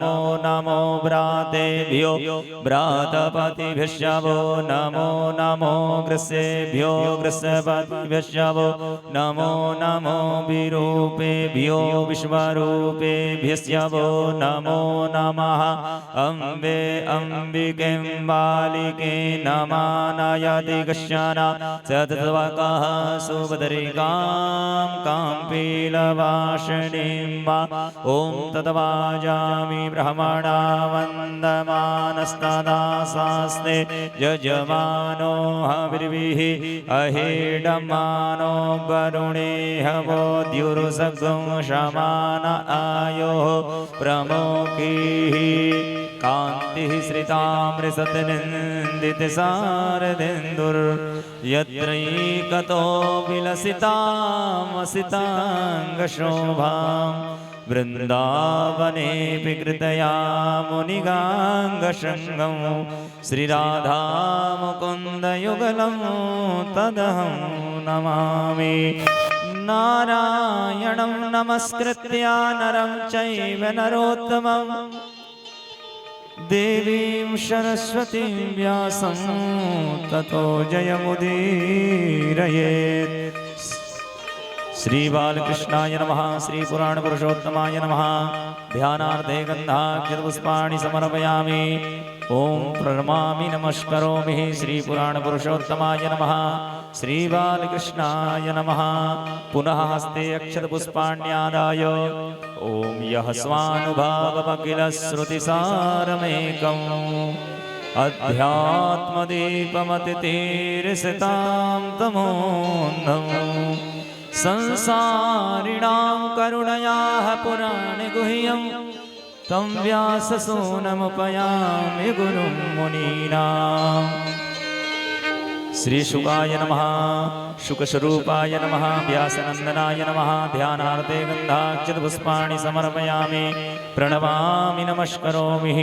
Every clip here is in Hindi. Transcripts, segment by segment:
नमो नमो भ्रातेभ्यो भ्रातपतिभ्यश्च वो नमो नमो ग्रसेभ्यो ग्रसपतिभ्यश्च वो नमो नमो विरूपेभ्यो विश्वरूपेभ्यश्च वो नमो नमः अम्बे अम्बिके बालिके नमानयति कश्चन सतत्वकः सुभद्रिकां काम्पीलवासिनीं वा ॐ तद्वाजामि ब्रह्मणा वन्दमानस्तदासास्ते यजमानो हविर्भिः अहेडमानो वरुणे हवोद्युरुसगं शमान आयोः प्रमुखैः कान्तिः श्रितामृतनिन्दितसारदेन्दुर्यत्रैकतो विलसितामसिताङ्गशोभां वृन्दावनेऽपि कृतया मुनिगाङ्गशृङ्गं श्रीराधामुकुन्दयुगलं तदहं नमामि नारायणं नमस्कृत्य नरं चैव नरोत्तमं देवीं सरस्वतीं व्यासं ततो जयमुदीरयेत्। श्री बालकृष्णाय नमः। श्री पुराण पुरुषोत्तमाय नमः। ध्यानार्थे गन्धाक्षतपुष्पाणि समर्पयामि। ओम प्रणमामि नमस्करोमि। श्री पुराण पुरुषोत्तमाय नमः। श्री बालकृष्णाय नमः। पुनः हस्ते अक्षतपुष्पाण्यादाय ओम यः स्वानुभावमखिल श्रुतिसारमेकम् अध्यात्मदीपमतितीर्षतां तमोन्धम् संसारिणां करुणयाः पुराणगुह्यं तं व्याससूनमुपयामि गुरुं मुनीनाम्। श्रीशुकाय नमः। शुकस्वरूपाय नमः। व्यासनन्दनाय नमः। ध्यानार्थे गन्धाक्षतपुष्पाणि समर्पयामि। प्रणमामि नमस्करोमि।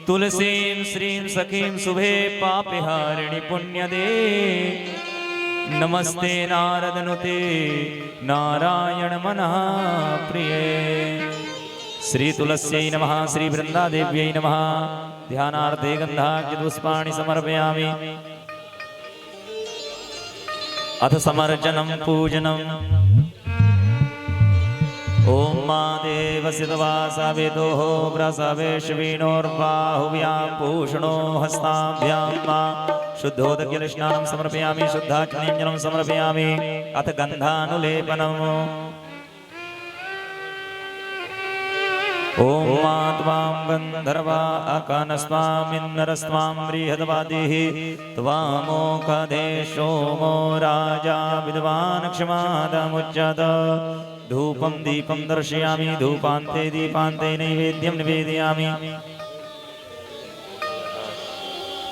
तुलसीं श्रीं सखीं शुभे पापहारिणि पुण्यदे नमस्ते नारदनुते नारायण मनः प्रिये। श्री तुलस्यै नमः। श्री वृन्दादेव्यै नमः। ध्यानार्थे गन्धाक्षतपुष्पाणि समर्पयामि। अथ समर्चनं पूजनम्। ओम मा देवसितवासविदोः व्रसवेश्विनोर्बाहुव्यां पूषणो हस्ताभ्यां मा शुद्धोदकजलस्नानं समर्पयामि। शुद्धाचमनीयं समर्पयामि। अथ गन्धानुलेपनम्। ओम मा त्वां गन्धर्वा अकानस्त्वामिन्द्रस्त्वां बृहद्वादिः त्वामोखदे सोमो राजा विद्वान् क्षमादमुच्यत। धूपं दीपं दर्शयामि। धूपान्ते दीपान्ते नैवेद्यं निवेदयामि।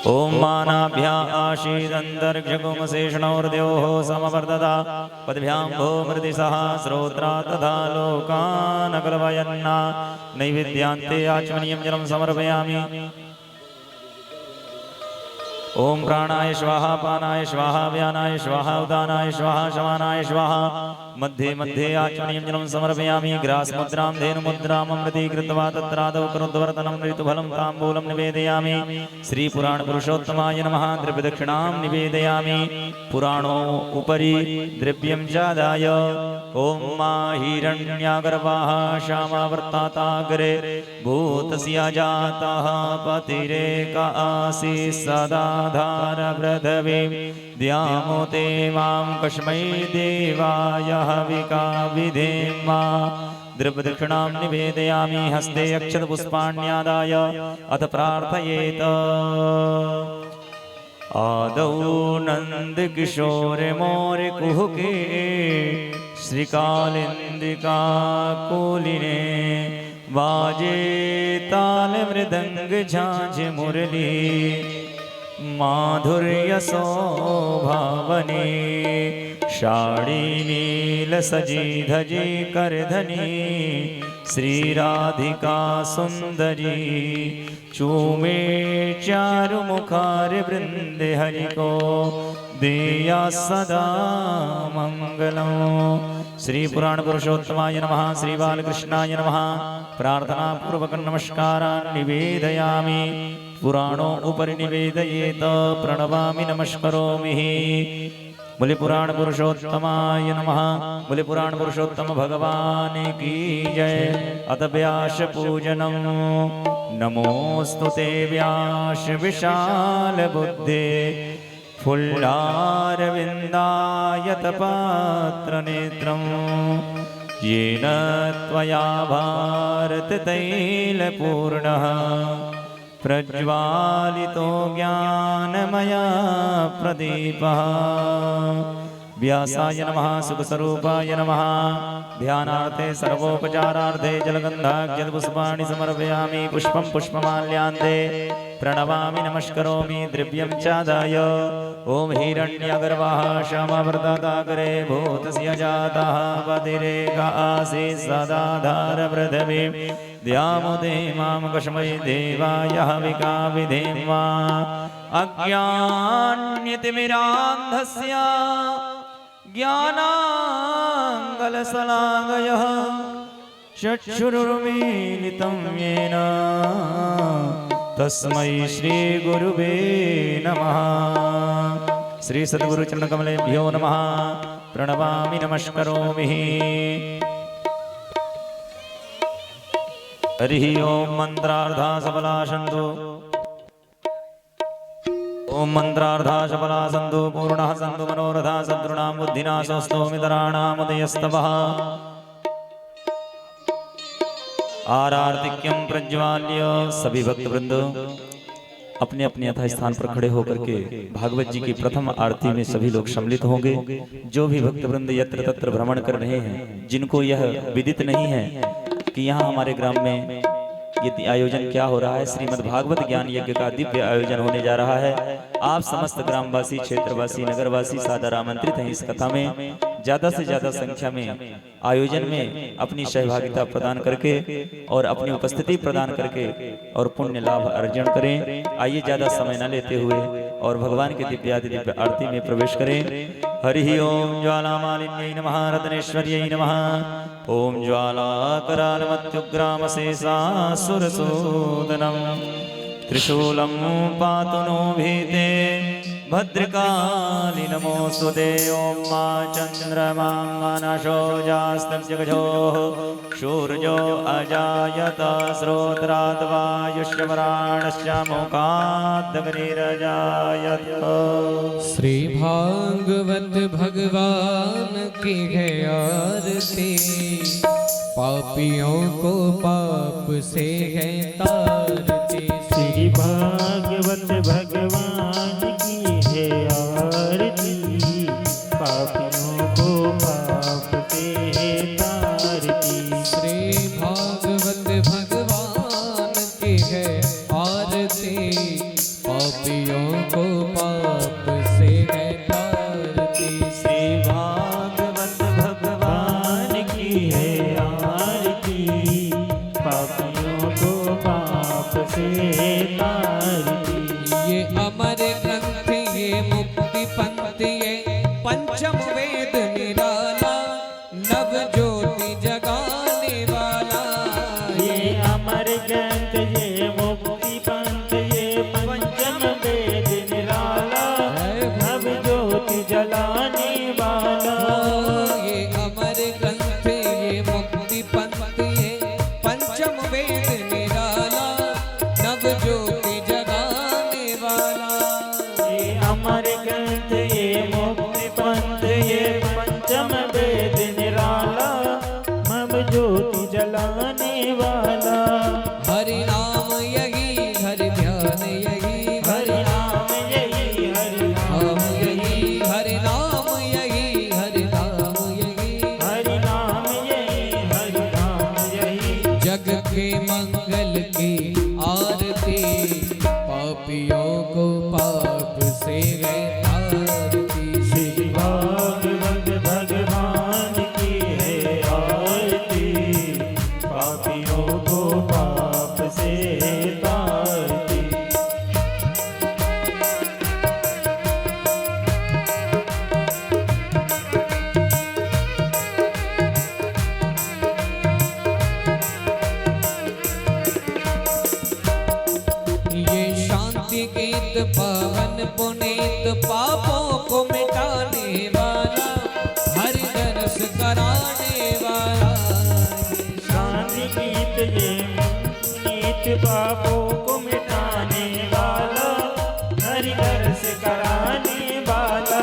ओम मानाभ्या आशीदन्तर्क्षकुमशेषणोर्द्योः समवर्तता पद्भ्यां भूमृतिसः श्रोत्रा तथा लोकानकलवयन्ना। नैवेद्यान्ते आचमनीयं जलं समर्पयामि। ओम प्राणाय स्वाहा पानाय स्वाहा व्यानाय स्वाहा उदानाय स्वाहा शमानाय स्वाहा। मध्ये मध्ये आचमनीयं जलं समर्पयामि। ग्रासमुद्रां धेनुमुद्रामृती कृत्वा तत्रादौ करोद्वर्तनं ऋतुफलं ताम्बूलं निवेदयामि। श्री पुराण पुरुषोत्तमाय नमः। द्रव्यदक्षिणां निवेदयामि। पुराणो उपरि द्रव्यं चादाय ओम मा हिरण्यागर्भाः श्यामावर्ताताग्रे भूतस्य जातः पतिरेक आसीत् सदा धारपृथिवीं द्यामो ते मां कस्मै देवाय हविका विधेम। द्रव्यदक्षिणां निवेदयामि। हस्ते अक्षतपुष्पाण्यादाय अथ प्रार्थयेत। आदौ नन्दकिशोरे मोरे कुहुके श्रीकालिन्दिकाकुलिने वाजे ताल मृदंग झांझ मुरली माधुर्य शोभावने शाड़ी नील सजी धजी करधनी श्री राधिका सुंदरी चूमे चारु मुखार वृंद हरि को दिया सदा मंगलों श्री पुराण पुरुषोत्तमाय नमः श्री बालकृष्णाय नमः प्रार्थना पूर्वक नमस्कारान् निवेदयामि पुराणो उपरि निवेदयेत प्रणवामि नमस्करोमि बोले पुराण पुरुषोत्तमाय नमः बोले पुराण पुरुषोत्तम भगवान की जय अत व्यास पूजनम नमोस्तु ते व्यास विशाल बुद्धे फुल्लारविन्दायत पात्र नेत्रं येन त्वया भारत तैलपूर्णः प्रज्वालितो ज्ञानमया प्रदीपः व्यासाय नमः सुखस्वरूपाय नमः ध्यानार्थे सर्वोपचारार्थे जलगन्धाक्षतपुष्पाणि समर्पयामि पुष्पं पुष्पमाल्यान्ते प्रणवामि नमस्करोमि द्रव्यं चादाय ओम हिरण्यगर्भः श्यामवरदाताकरे भूतस्य जातः पतिरेका आसीत् सदाधार पृथिवी द्यामुदे मां कस्मै देवाय हविका विधेम अज्ञान्यतिमिरान्धस्य ज्ञानाङ्गलशलाकयः चक्षुरुन्मीलितं येन तस्मै श्री गुरुवे नमः श्री सद्गुरु चरण कमलेभ्यो नमः प्रणवामि नमस्करोमि हरि ओम मंत्रार्धा सबला सन्तु ओम मंत्रार्धा सबला सन्तु पूर्णः सन्तु मनोरथा सद्गुणां बुद्धिनाशोऽस्तु मितराणामुदयस्तवः आरार्तिक्यं प्रज्वाल्य सभी भक्त वृंद अपने अपने यथा स्थान पर खड़े होकर के भागवत जी की प्रथम आरती में सभी लोग सम्मिलित होंगे। जो भी भक्त वृंद यत्र तत्र भ्रमण कर रहे हैं, जिनको यह विदित नहीं है कि यहाँ हमारे ग्राम में ये आयोजन क्या हो रहा है, श्रीमद् भागवत ज्ञान यज्ञ का दिव्य आयोजन होने जा रहा है। आप समस्त ग्रामवासी, क्षेत्रवासी, नगरवासी सादर आमंत्रित हैं इस कथा में। ज्यादा से ज्यादा संख्या में आयोजन में अपनी सहभागिता प्रदान करके और अपनी उपस्थिति प्रदान करके और पुण्य लाभ अर्जन करें। आइए ज्यादा समय न लेते हुए और भगवान के दिव्यादि दिव्य आरती में प्रवेश करें। हरि ओम ज्वालामालिन्यै नमः रत्नेश्वर्यै नमः ओम ज्वालाकरालमत्युग्रामशेषासुरसूदनं त्रिशूलं पातु नो भीते भद्रकाली नमोस्तुते ओम मा चंद्रमा मनशो जास्तजगजोः सूर्यो अजायत श्रोत्राद् वायुष्यवराणस्य मुखादग्निरजायत। श्री भागवत भगवान की है आरती, पापियों को पाप से है तारती। श्री भागवत भगवान की है आरती, पापियों को पाप से है तारती। श्री भागवत भगवान की है आरती, पापियों को पाप से है तारती। श्री भागवत भगवान की है आरती, पापियों को पाप से तारती। ये अमर ग्रंथ, ये मुक्ति पंथ, ये पंचम वेद निराला, नव ज्योति जगाने वाला। ये अमर ग्रंथ, ये मुक्ति पंथ, ये पंचम वेद निराला, नव ज्योति जलाने वाला। ये अमर ग्रंथ, ये मुक्ति पंथ, ये पंचम वेद निराला, नव ज्योति जगाने वाला। ये अमर ग्रंथ, ये मुक्ति पंथ, ये पंचम वेद निराला, नव ज्योति जलाने वाला। हरि नाम यही, हरि ध्यान यही, हरि नाम यही, हरि नाम यही, हरि नाम यही, हरि नाम यही, हरि नाम यही, हरि नाम यही। जग के मंगल की आरती, पापियों को पाप से है तारती। श्री भागवत भगवान की है आरती, पापियों को पाप से तारती। पतित पावन पुनीत पापों को मिटाने वाला, हरि दरस कराने वाला। शांति गीत ये नीत पापों को मिटाने वाला, हरि दरस कराने वाला।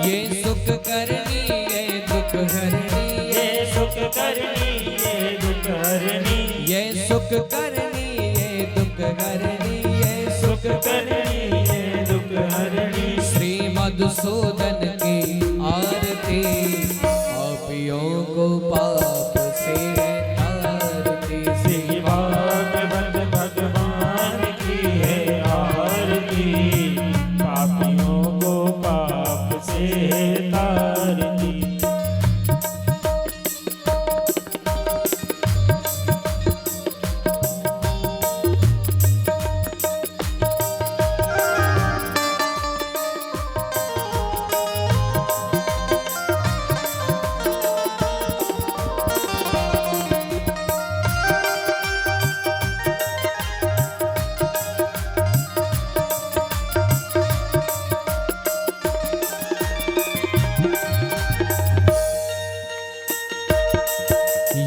ये सुख करनी ये दुख हरनी, ये सुख करनी ये दुख हरनी, ये सुख करनी ये दुख हरनी, ये सुख करनी ये दुख हरनी। श्री मधुसूदन की आरती, पापियों को पाप से तारती। श्री भागवत भगवान की है आरती, पापियों को पाप से तारती।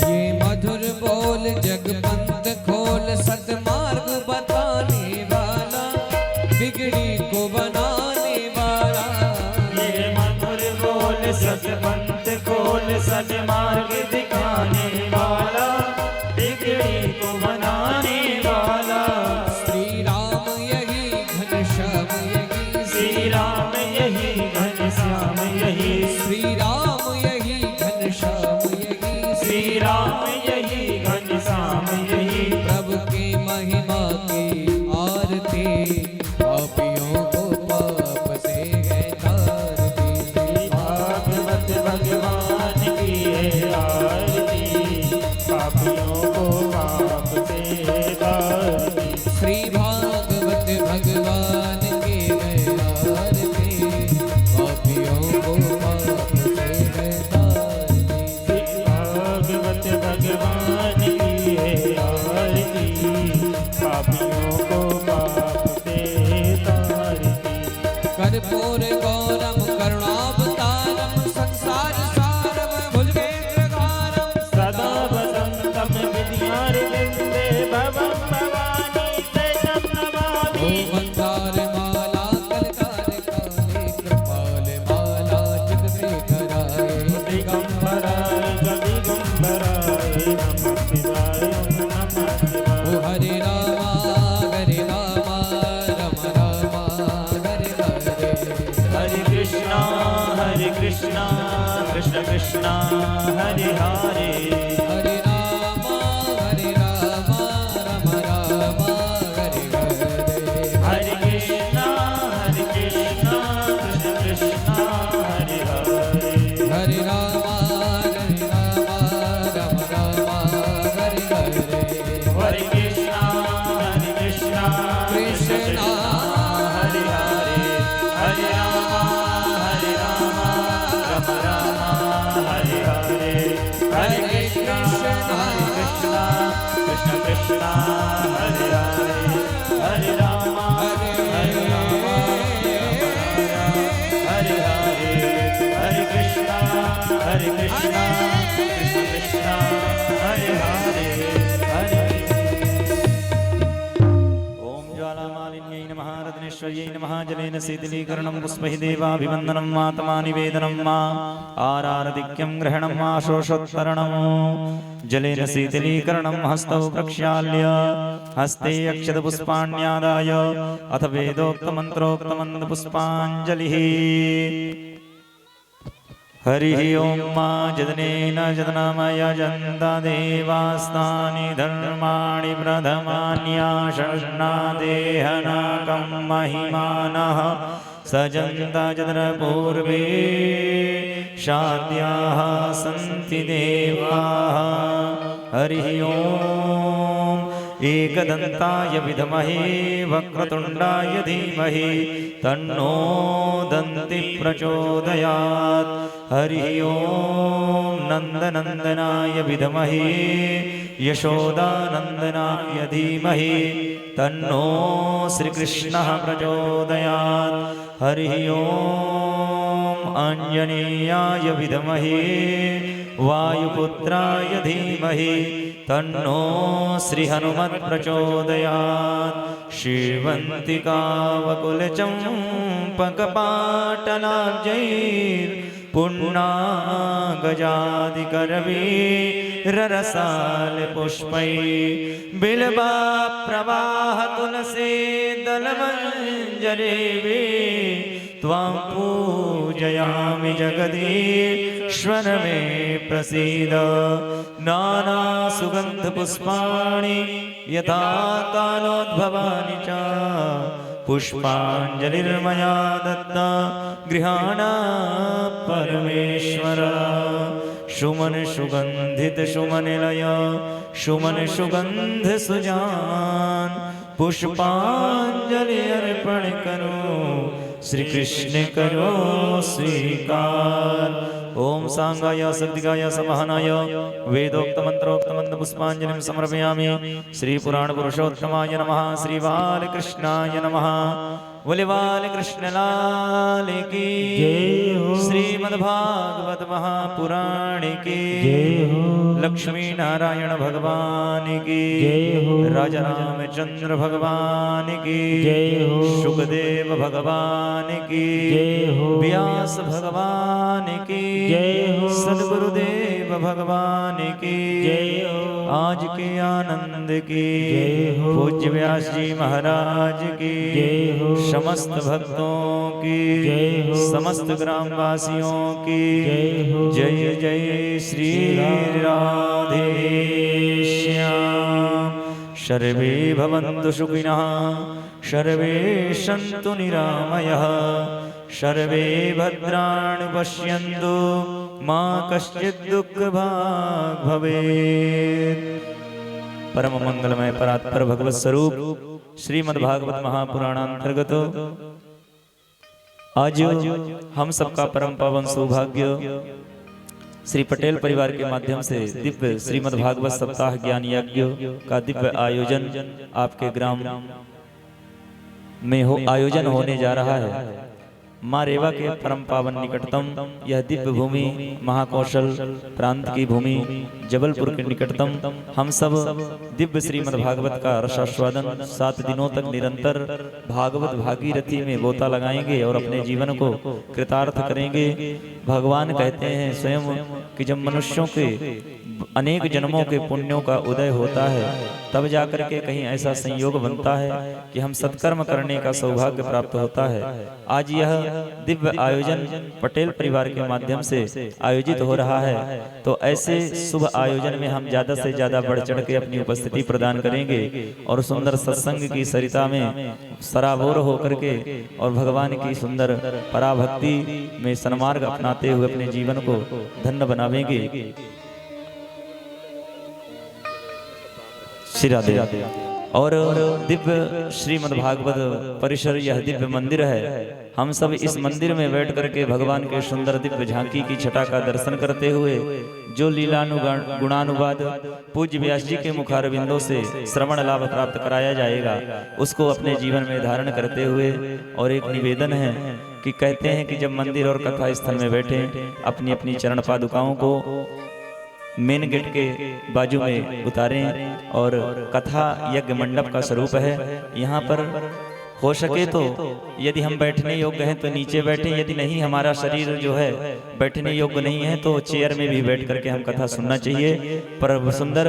ये मधुर बोल जगपंथ खोल, सतमार्ग बताने वाला, बिगड़ी को बनाने वाला। ये मधुर बोल सतपंथ खोल, सन्मार्ग दिखाने वाला, बिगड़ी को बनाने वाला। श्री राम यही घनश्याम यही, श्री राम यही घनश्याम यही, श्री राम यही घनश्याम यही, श्री राम यही घनश्याम यही। प्रभु की महिमा की आरती, पापियों को पाप से है तारती। भागवत भगवान की है आरती, पापियों को पाप से तारती। श्री भागवत भगवान की है आरती, पापियों को पाप से है तारती। भागवत भगवान की है आरती, पापियों को पाप से तारती। कर्पूर गौरम करुणावतारम, संसार सारम भुजगेन्द्रहारम, सदा वसंतम विद्यार्थिन्दे भवं भवानी शरणं नमामि। मंदार माला कलकार काले, कृपाल माला जग से कराए। दिगंबराय दिगंबराय नमः शिवाय नमः शिवाय। ओ हरे रामा राम रामा, हरे हरे। हरे कृष्णा कृष्ण कृष्ण हरे हरे। हरे रामा राम राम हरे हरे। हरे कृष्णा कृष्ण कृष्ण हरे हरे। हरे रामा राम राम हरे हरे। हरे कृष्णा कृष्ण कृष्णा हरे हरे। हरे राम राम राम हरे हरे। हरे कृष्णा कृष्ण कृष्ण हरे हरे। हरे राम हरे हरे। हरे कृष्णा कृष्ण कृष्ण हरे हरे। हरे ओम ज्वालामालिन्यै नमः रत्नेश्वर्यै नमः जलेन शीतलीकरणं पुष्पैः देवाभिवन्दनं मातमा निवेदनं मा आरारधिक्यं ग्रहणं मा शोषोत्तरणं जलेन शीतलीकरणं हस्तौ प्रक्षाल्य हस्ते अक्षतपुष्पाण्यादाय अथ वेदोक्तमन्त्रोक्तमन्तपुष्पाञ्जलिः। हरिः ओं मा जदनेन जदनमयजन्ता देवास्तानि धर्माणि प्रथमान्याशन्नादेहनाकं महिमानः सजन्ता जदनपूर्वे शाद्याः सन्ति देवाः। हरिः ओम् एकदन्ताय विद्महे वक्रतुण्डाय धीमहि तन्नो दन्ति प्रचोदयात्। हरिः ओम् नन्दनन्दनाय विद्महे यशोदानन्दनाय धीमहि तन्नो श्रीकृष्णः प्रचोदयात्। हरिः ओम् आञ्जनेयाय विद्महे वायुपुत्राय धीमहि तन्नो श्रीहनुमत् प्रचोदयात्। श्रीवन्तिकावकुलचम्पकपाटलाब्जैर्पुण्णागजादिकरवीररसालपुष्पैः बिल्वाप्रवाह तुलसीदलमञ्जरीभिः त्वां पूजयामि जगदीश्वर मे प्रसीद। नानासुगन्धपुष्पाणि यथा कालोद्भवानि च पुष्पाञ्जलिर्मया दत्ता गृहाण परमेश्वर। सुमन सुगंधित सुमनिलय सुमन सुगंध सुजान पुष्पांजलि अर्पण करो श्री कृष्ण करो स्वीकार। ओम सांगाय सद्दिगाय समहनाय वेदोक्त मंत्रोक्त मंद पुष्पांजलिं समर्पयामि। श्री पुराण पुरुषोत्तमाय नमः। श्री बालकृष्णाय नमः। बोले बालकृष्ण लाल की जय हो। श्रीमद्भागवत महापुराण की जय हो। लक्ष्मी नारायण भगवान की जय हो। राजा रामचंद्र भगवान की जय हो। सुखदेव भगवान की जय हो। व्यास भगवान की जय हो। सद्गुरुदेव भगवान की जय हो। आज के आनंद की जय हो। पूज्य व्यास जी महाराज की जय हो। समस्त भक्तों की जय हो। समस्त ग्रामवासियों की जय हो। जय जय श्री राधे श्याम। सर्वे भवन्तु सुखिनः सर्वे सन्तु निरामयः सर्वे भद्राणि पश्यन्तु मा कश्चित् दुःखभाग् भवेत्। परम मंगलमय परात्पर भगवत स्वरूप श्रीमद्भागवत महापुराणांतर्गत आज हम सबका परम पावन सौभाग्य श्री पटेल परिवार के माध्यम से दिव्य श्रीमद्भागवत सप्ताह ज्ञान यज्ञ का दिव्य आयोजन आपके ग्राम में आयोजन होने जा रहा है। माँ रेवा के परम पावन निकटतम यह दिव्य भूमि महाकौशल प्रांत की भूमि जबलपुर के निकटतम हम सब दिव्य श्रीमद् भागवत का रसास्वादन 7 दिनों तक निरंतर भागवत भागीरथी में गोता लगाएंगे और अपने जीवन को कृतार्थ करेंगे। भगवान कहते हैं स्वयं कि जब मनुष्यों के अनेक जन्मों के पुण्यों का उदय होता है तब जाकर के कहीं ऐसा संयोग बनता है कि हम सत्कर्म करने का सौभाग्य प्राप्त होता है। आज यह दिव्य आयोजन पटेल परिवार के माध्यम से आयोजित हो रहा है, तो ऐसे शुभ आयोजन में हम ज्यादा से ज्यादा बढ़ चढ़ के अपनी उपस्थिति प्रदान करेंगे और सुंदर सत्संग की सरिता में सराबोर होकर के और भगवान की सुंदर पराभक्ति में सन्मार्ग अपनाते हुए अपने जीवन को धन्य बनावेंगे। श्री और दिव्य श्रीमद् भागवत परिसर यह दिव्य मंदिर है। हम सब इस मंदिर में बैठ करके भगवान के सुंदर दिव्य झांकी की छटा का दर्शन करते हुए जो गुणानुवाद पूज्य व्यास जी के मुखारविंदों से श्रवण लाभ प्राप्त कराया जाएगा उसको अपने जीवन में धारण करते हुए। और एक निवेदन है कि कहते हैं कि जब मंदिर और कथा स्थल में बैठे अपनी अपनी चरण पादुकाओं को मेन गेट के बाजू में उतारें और कथा यज्ञ मंडप का स्वरूप है। यहाँ पर हो सके तो यदि हम बैठने योग्य हैं तो नीचे बैठें, यदि नहीं हमारा शरीर जो है बैठने योग्य नहीं है तो चेयर में भी बैठ करके हम कथा सुनना चाहिए। पर सुंदर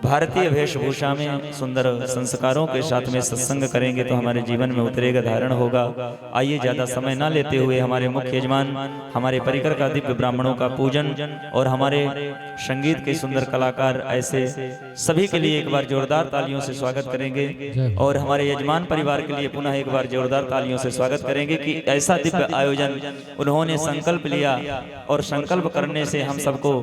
भारतीय वेशभूषा में सुंदर संस्कारों के साथ में सत्संग करेंगे तो हमारे जीवन में उतरेगा, धारण होगा। आइए ज्यादा समय ना लेते हुए हमारे मुख्य यजमान हमारे परिकर का दिव्य ब्राह्मणों का पूजन और हमारे संगीत के सुंदर कलाकार ऐसे सभी के लिए एक बार जोरदार तालियों से स्वागत करेंगे। और हमारे यजमान परिवार के लिए पुनः एक बार जोरदार तालियों से स्वागत करेंगे कि ऐसा दिव्य आयोजन उन्होंने संकल्प लिया और संकल्प करने से हम सबको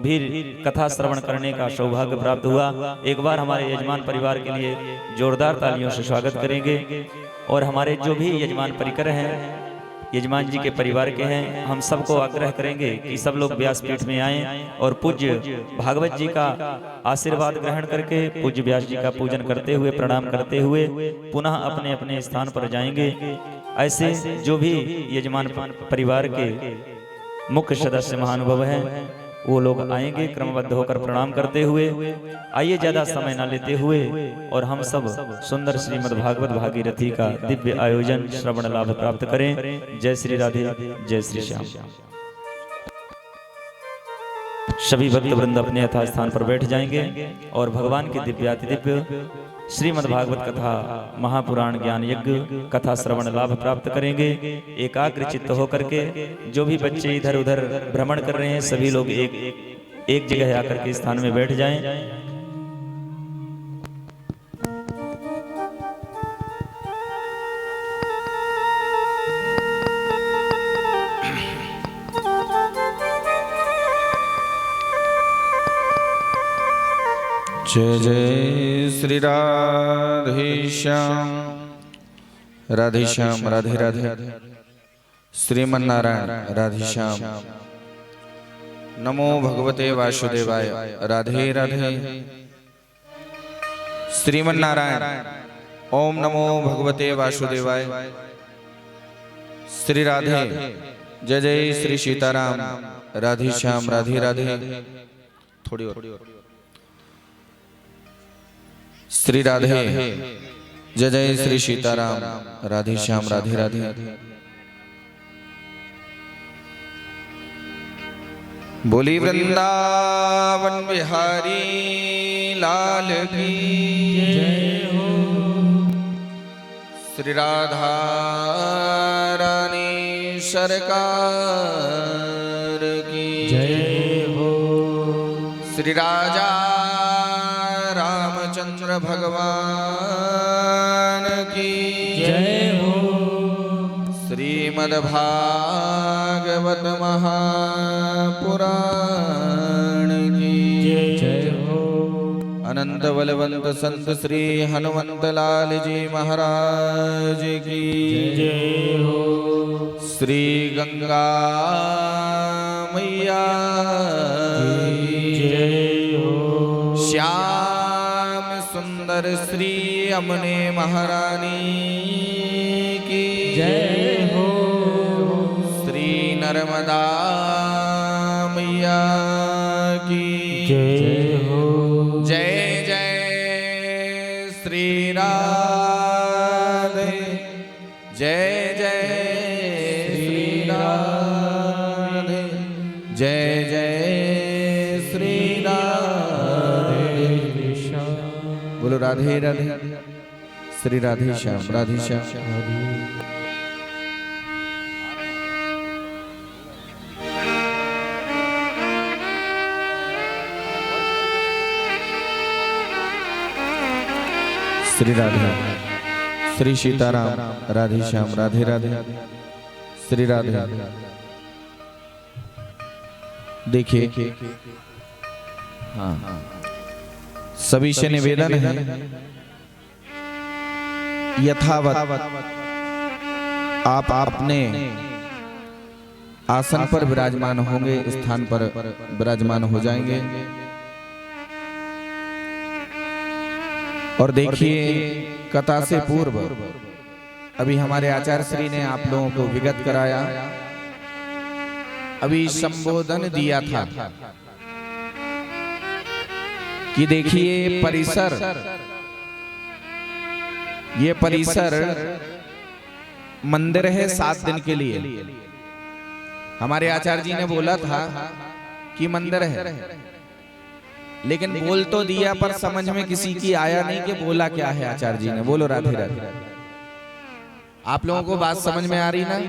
भी कथा श्रवण करने का सौभाग्य प्राप्त हुआ। एक बार हमारे यजमान परिवार के लिए जोरदार तालियों से स्वागत करेंगे। और हमारे जो भी यजमान परिकर हैं यजमान जी के परिवार के हैं। हम सबको आग्रह करेंगे कि सब लोग व्यासपीठ में आएं और पूज्य भागवत जी का आशीर्वाद ग्रहण करके पूज्य व्यास जी का पूजन करते हुए, प्रणाम करते हुए पुनः अपने अपने स्थान पर जाएंगे। ऐसे जो भी यजमान परिवार के मुख्य सदस्य महानुभाव हैं वो लोग आएंगे क्रमबद्ध होकर प्रणाम करते हुए। आइए ज्यादा समय न लेते हुए और हम सब सुंदर श्रीमद् भागवत भागीरथी का दिव्य आयोजन श्रवण लाभ प्राप्त करें। जय श्री राधे, जय श्री श्याम। सभी भक्त वृंद अपने यथा स्थान पर बैठ जाएंगे और भगवान के दिव्याति दिव्य श्रीमद् भागवत कथा महापुराण ज्ञान यज्ञ कथा श्रवण लाभ प्राप्त करेंगे। एकाग्र चित्त होकर के जो भी बच्चे इधर उधर भ्रमण कर रहे हैं सभी लोग एक जगह आकर के स्थान में बैठ जाएं। जय जय श्री राधेश्याम, राधेश्याम राधे राधे, श्रीमन्नारायण राधेश्याम। नमो भगवते वासुदेवाय, राधे राधे। श्रीमन्नारायण, ओम नमो भगवते वासुदेवाय। श्री राधे, जय जय श्री सीताराम, राधेश्याम राधे राधे। थोड़ी और। श्री राधे, जय जय श्री सीताराम, राधेश्याम राधे राधे। बोली वृंदावन बिहारी लाल की जय हो। श्री राधा रानी सरकार की जय हो। श्री राजा रामचंद्र भगवान की जय हो। श्रीमद् भागवत महापुराण की जय हो। अनंत बलवंत संत श्री हनुमंत लाल जी महाराज की जय हो। श्री गंगा मैया की जय हो। श्याम सुंदर श्री अमने महारानी की जय हो। श्री नर्मदा मैया की जय हो। जय जय श्री राधे, जय जय श्री राधे, जय जय श्री राधे। बोलो राधे राधे, श्री राधे श्याम, राधे श्याम। श्री राधे, श्री सीताराम, राधे श्याम, राधे राधे, श्री राधे। देखिए, हाँ, सभी से निवेदन है यथावत आप अपने आसन पर विराजमान होंगे, स्थान पर विराजमान हो जाएंगे। और देखिए, कथा से पूर्व अभी हमारे आचार्य श्री ने आप लोगों को विगत कराया, अभी संबोधन दिया था कि देखिए परिसर, ये परिसर मंदिर है 7 दिन के लिए। हमारे आचार्य जी ने बोला था कि मंदिर है, लेकिन बोल तो दिया पर समझ में किसी की आया नहीं कि बोला क्या है आचार्य जी ने। बोलो राधे राधे। आप लोगों को बात समझ में आ रही ना?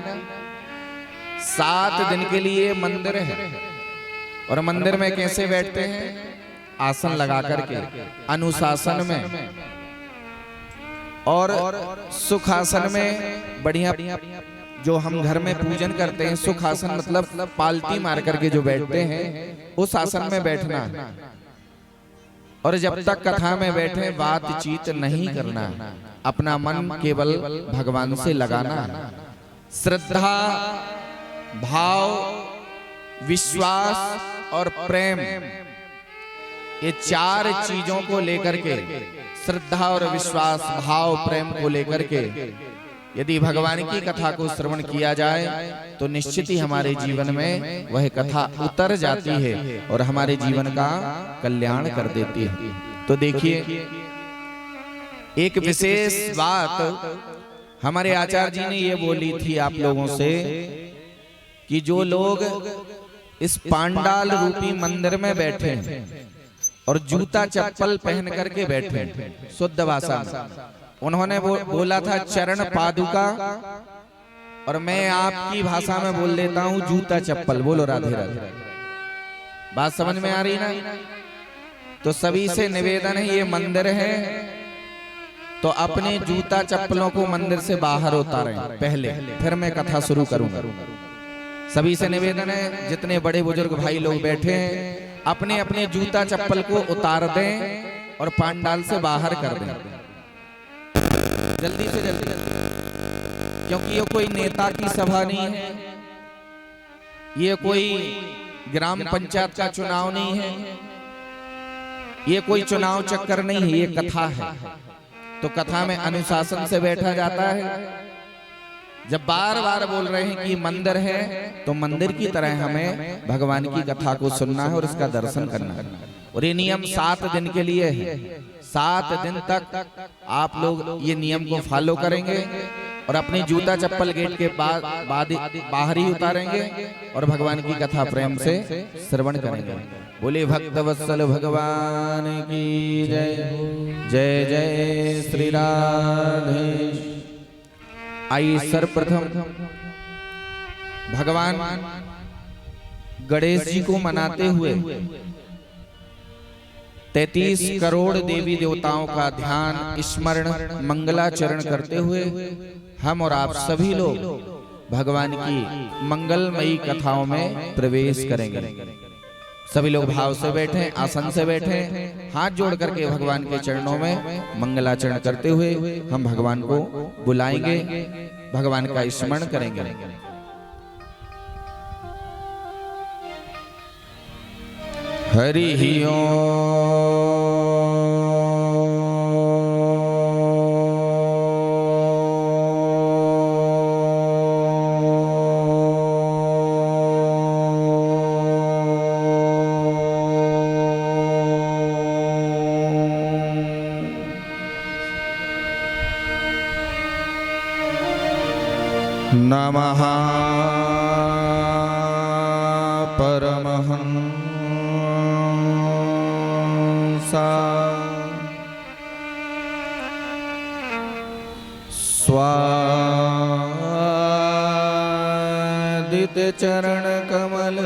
7 दिन के लिए मंदिर है, और मंदिर में कैसे बैठते हैं? आसन लगा करके, अनुशासन में, और सुखासन में। बढ़िया जो हम घर में पूजन करते हैं, सुखासन मतलब पालती मार करके जो बैठते हैं, उस आसन में बैठना। और जब तक कथा में बैठे बातचीत नहीं करना, अपना मन केवल भगवान से लगाना। श्रद्धा, भाव, विश्वास और प्रेम, ये चार चीजों को लेकर के, श्रद्धा और विश्वास, भाव, प्रेम को लेकर के यदि भगवान की कथा को श्रवण किया जाए तो निश्चित ही हमारे जीवन में वह कथा उतर जाती है और हमारे जीवन का कल्याण कर देती है। तो देखिए, एक विशेष बात हमारे आचार्य जी ने ये बोली थी आप लोगों से कि जो लोग इस पांडाल रूपी मंदिर में बैठे हैं और जूता चप्पल पहन करके बैठे, शुद्ध भाषा में उन्होंने बोला था चरण पादुका, और मैं आपकी भाषा में बोल देता हूं जूता चप्पल। बोलो राधे राधे। बात समझ में आ रही ना? तो सभी से निवेदन है, ये मंदिर है तो अपने जूता चप्पलों को मंदिर से बाहर उतारें पहले, फिर मैं कथा शुरू करूंगा। सभी से निवेदन है, जितने बड़े बुजुर्ग भाई लोग बैठे हैं अपने अपने जूता चप्पल को उतार दें और पांडाल से बाहर कर दें, जल्दी से जल्दी, क्योंकि ये कोई नेता की सभा नहीं है, ये कोई ग्राम पंचायत का चुनाव नहीं है, ये कोई चुनाव चक्कर नहीं है, ये कथा है। तो कथा में अनुशासन से बैठा जाता है। जब बार बार बोल रहे हैं कि मंदिर है तो मंदिर की तरह हमें भगवान की कथा को सुनना है और इसका दर्शन करना है। और ये नियम 7 दिन के लिए है। 7 दिन तक आप लोग ये नियम को फॉलो करेंगे और अपनी जूता चप्पल गेट के बाहर ही उतारेंगे और भगवान की कथा प्रेम से श्रवण करेंगे। बोले भक्त वत्सल भगवान की जय। जय जय श्री राधे। आइए सर्वप्रथम भगवान गणेश जी को मनाते हुए 33 करोड़ देवी देवताओं का ध्यान, स्मरण, मंगलाचरण करते हुए हम और आप सभी लोग भगवान की मंगलमयी कथाओं में प्रवेश करेंगे। सभी लोग भाव से बैठे, आसन से बैठे, हाथ जोड़ करके भगवान के चरणों में मंगलाचरण करते हुए हम भगवान को बुलाएंगे, भगवान का स्मरण करेंगे। हरि नमः परमहंसा स्वादित चरण कमल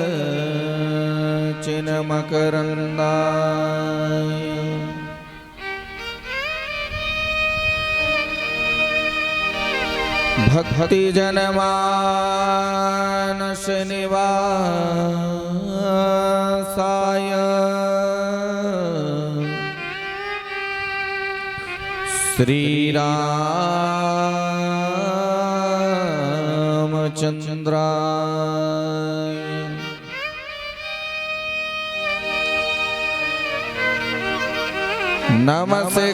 चिन्ह मकरंदाय भक्ति जनमानस निवासाय श्री रामचंद्राय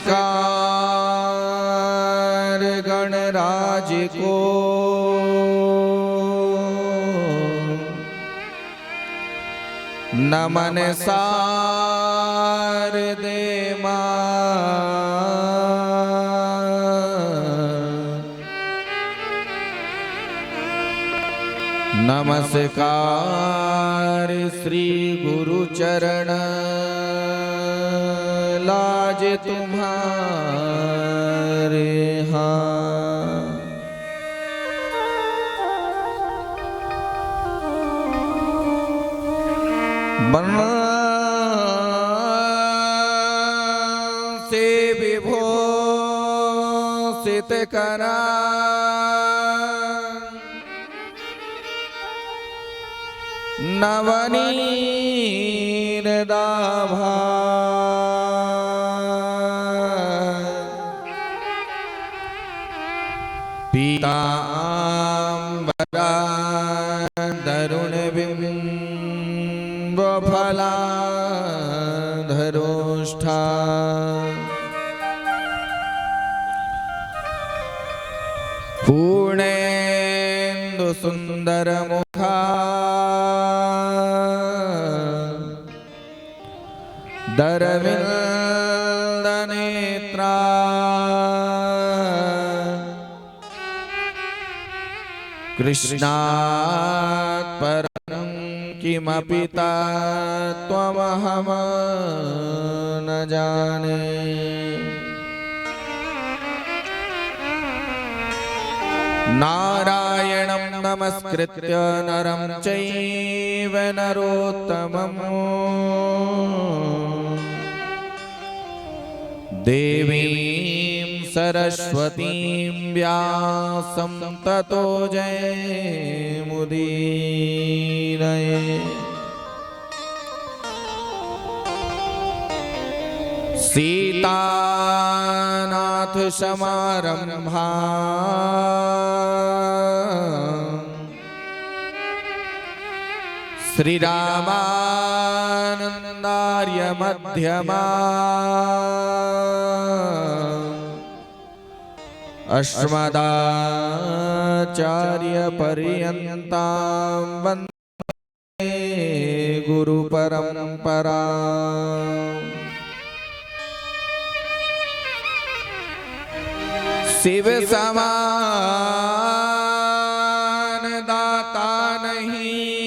नमस्कार गणराज को नमन शारदे नमस्कार श्री गुरु चरण लाज तुम्हारे हाँ। से विभूषित करा नवनीर दाभा पीतांबर पूर्णेन्दु सुंदर मुखा दरविंद नेत्रा कृष्णात् परं किमपि त्वमहं न जाने। नारायणं नमस्कृत्य नरं चैव नरोत्तमं देवीं सरस्वतीं व्यासं ततो जयमुदीरये। सीतानाथ समारंभा श्रीरामानंदार्य मध्यमा अस्मदाचार्य पर्यन्तां वन्दे गुरु परंपरा। शिव समान दाता नहीं,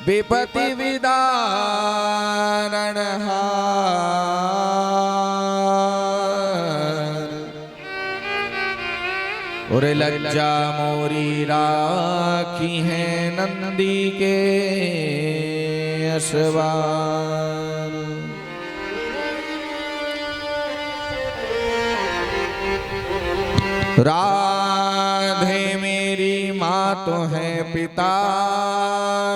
विपत्ति विदारणहार। और लज्जा मोरी राखी है नंदी के अशवार। राधे मेरी माँ तो है, पिता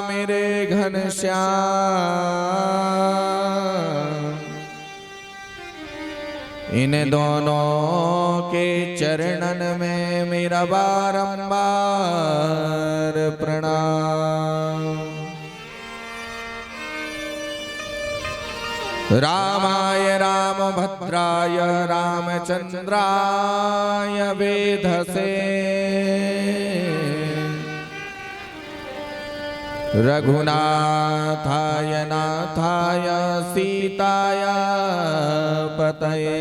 मेरे घनश्याम। इन दोनों के चरणन में मेरा बारंबार प्रणाम। रामाय रामभद्राय रामचंद्राय वेधसे, रघुनाथाय नाथाय सीताय पतये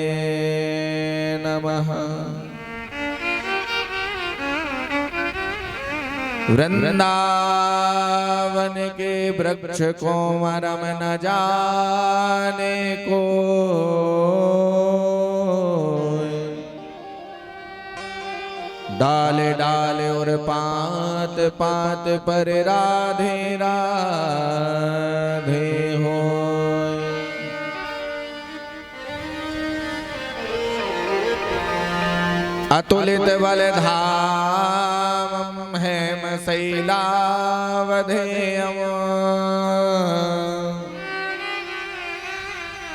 नमः। वृंदावन के वृक्ष को मरम न जाने को, डाल डाल और पात पात पर राधे राधे हो। अतुलित बलधाम हेम शैलावधेयम्,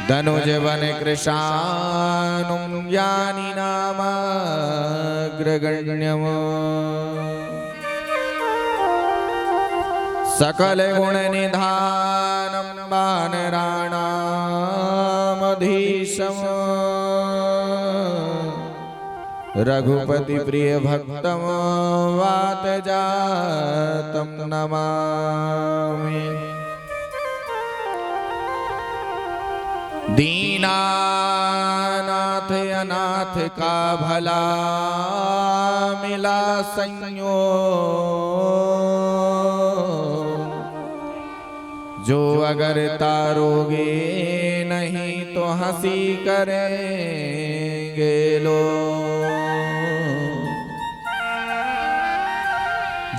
धनुज वन कृशानुं यानि नामाग्रगण्यम्। सकल गुण निधानं वानराणामधीशम्, रघुपति प्रिय भक्तम वात जातम नमामि। दीनानाथ अनाथ का भला मिला संयोग, जो अगर तारोगे नहीं तो हंसी करेंगे लोग।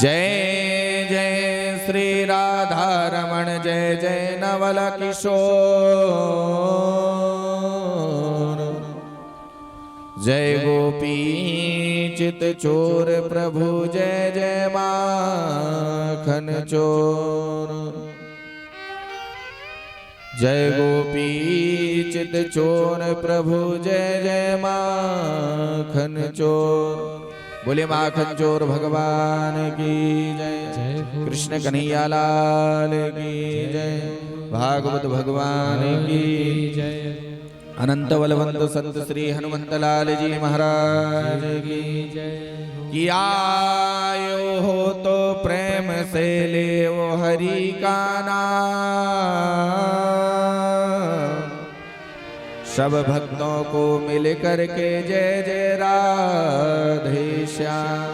जय जय श्री राधा रमण, जय जय नवल किशोर। जय गोपी चित चोर प्रभु, जय जय माखन चोर। जय गोपी चित चोर प्रभु, जय जय माखन चोर। बोले माखन चोर भगवान की जय। कृष्ण कन्हैया लाल की जय। भागवत भगवान की जय। अनंत बलवंत संत श्री हनुमंत लाल जी महाराज की कि आयो हो तो प्रेम से ले वो हरि का नाम। सब भक्तों को मिल करके जय जय राधे श्याम,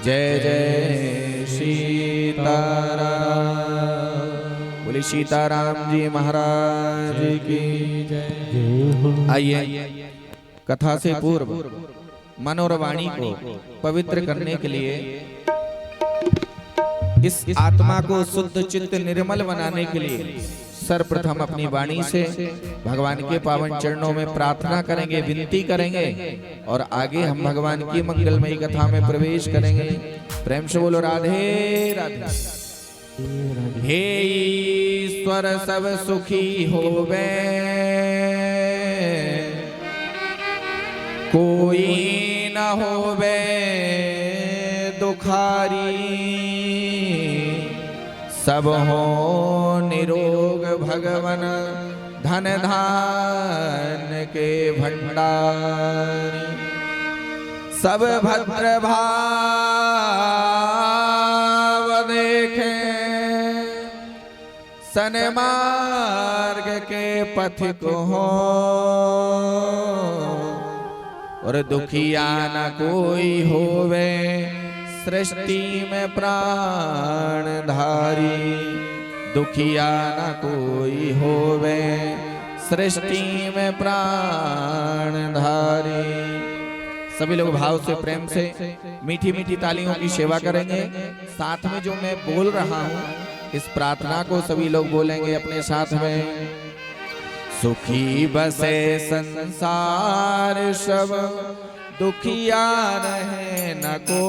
जय जय सीताराम। बोले सीताराम जी महाराज की जय। आइए कथा से पूर्व मन और वाणी को पवित्र करने के लिए, इस आत्मा को शुद्ध चित्त निर्मल बनाने के लिए सर्वप्रथम अपनी वाणी से भगवान के पावन चरणों में प्रार्थना करेंगे, विनती करेंगे और आगे हम भगवान की मंगलमयी कथा में प्रवेश करेंगे। प्रेम से बोलो राधे राधे। हे ईश्वर सब सुखी होवे, कोई न होवे दुखारी। सब हो निरोग भगवन धन धान के भंडारी। सब भद्र भाव देखे, सन्मार्ग के पथिक हो। और दुखिया न कोई होवे सृष्टि में प्राणधारी। दुखिया न कोई होवे सृष्टि में प्राणधारी। सभी लोग भाव से प्रेम से मीठी मीठी तालियों की सेवा करेंगे। साथ में जो मैं बोल रहा हूँ इस प्रार्थना को सभी लोग बोलेंगे अपने साथ में। सुखी बसे संसार सब, दुखिया रहे न को।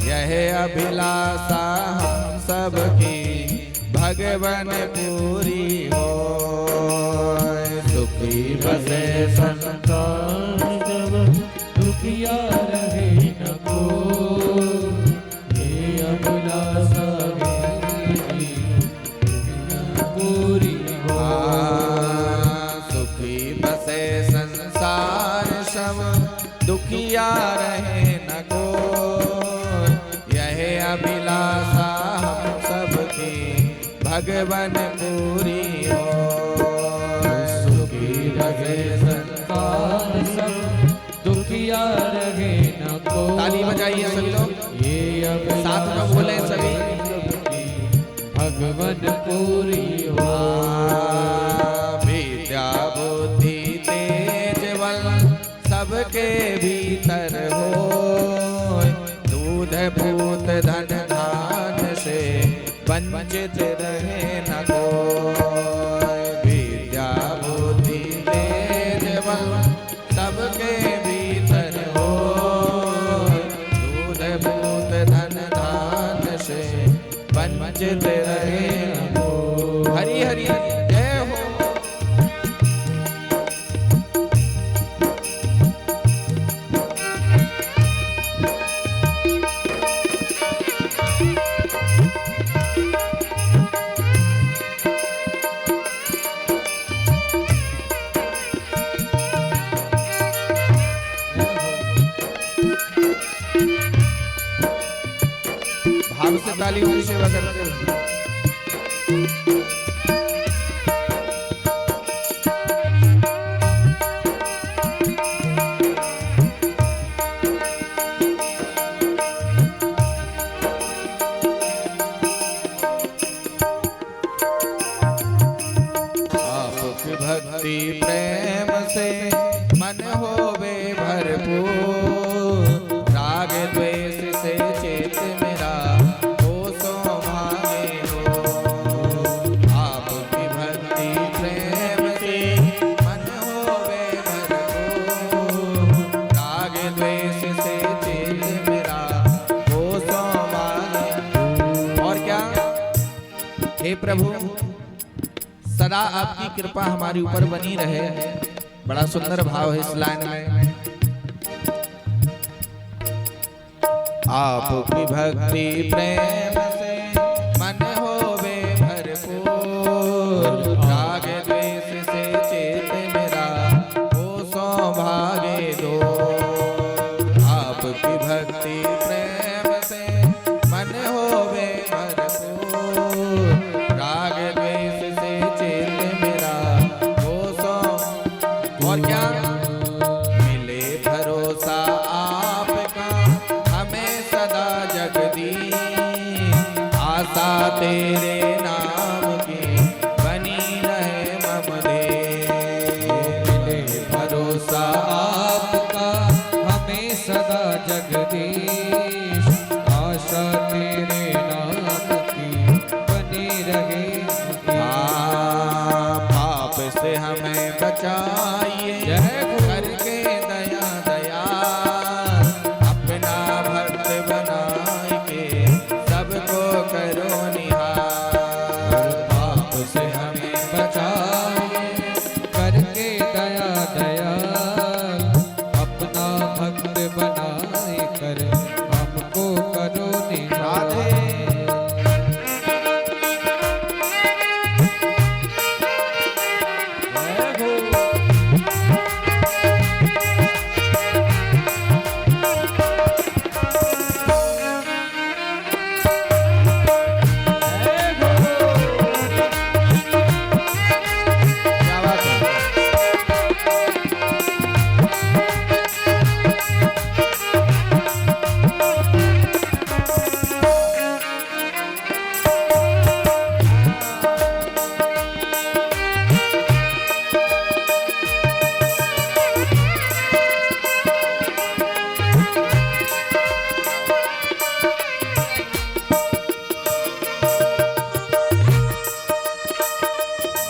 यह अभिलाषा हम सबकी भगवन पूरी हो। सुखी बसे संसार सब, दुखिया रहे न को। ये अभिलाषा पूरी हो। सुखी बसे संसार सब, दुखिया रहे न को। यह अभिलाषा हम सबकी भगवन पूरी हो। सुखी बसे संसार सब, दुखिया रहे न को। ताली बजाइए सभी लोग, ये साथ में बोले सभी। भगवन पूरी हो। विद्या बुद्धि तेज बल सबके भीतर हो। दूध पूत धन धान से वंचित रहे न कोई। विद्या बुद्धि तेज बल सबके भीतर हो। दूध पूत धन धान से वंचित रहे न कोई। हरि हरि जय हो। भाव से तालियों की सेवा करते हैं। आपकी भक्ति प्रेम से मन होवे भरपूर। राग द्वेष से चेत मेरा हो सो भागे हो। आपकी भक्ति प्रेम से मन होवे भरपूर। राग द्वेष से चेत मेरा हो सो भागे। और क्या हे प्रभु, सदा आपकी कृपा हमारे ऊपर बनी रहे। बड़ा सुंदर भाव है इस लाइन में। आपकी भक्ति प्रेम से मन होवे भरपूर। राग द्वेष से चेत और क्या मिले भरोसा आपका हमें सदा जगदीश आशा तेरे नाम की बनी रहे मम देश मिले भरोसा आपका हमें सदा जगदीश आशा तेरे नाम की बनी रहे पाप से हमें बचाइए करके दया दया अपना भक्त बनाए के सबको करो निहार पाप से हमें बचाए करके दया दयाल अपना भक्त बनाए कर हमको करो निहार क्या बात है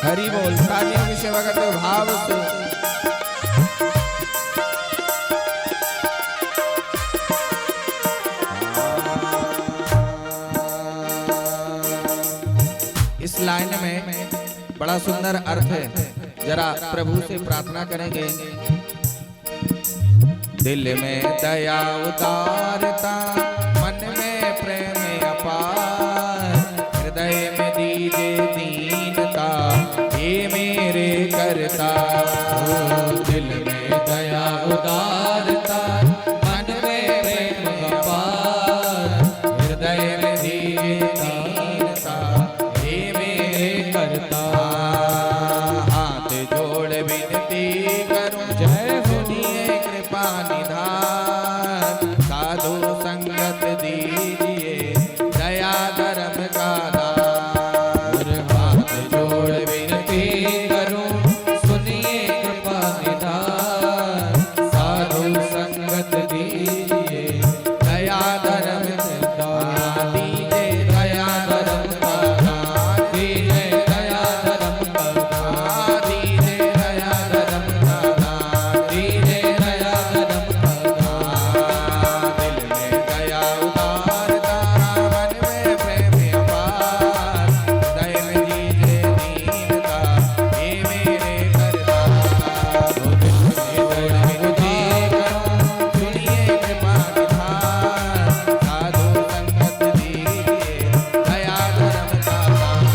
हरि बोल तालियों की सेवा करते हुए भाव से इस लाइन में बड़ा सुंदर अर्थ है जरा प्रभु से प्रार्थना करेंगे दिल में दया उतारता मन में प्रेम अपार हृदय में दीजे दीनता ये मेरे करता दिल में दया उदारता मन में प्रेम अपार हृदय में दीनता ये मेरे करता हाथ जोड़ विनती करूं जय हो सुनिए कृपा निधान साधु संगत दीजिए दया धर्म का दान हाथ जोड़ विनती करूं सुनिए कृपा निधान साधु संगत दीजिए दया धर्म का दीजिए दया धर्म का दान दीजिए दया धर्म का दान दीजिए दया धर्म का दान दीजिए दया धर्म का दान दिल में दया उतारता मन में प्रेम अपार हृदय में दीजे दीनता ये मेरे करता दिल में दया उतारता सुनिए कृपा निधान साधु संगत दीजिए दया धर्म का दान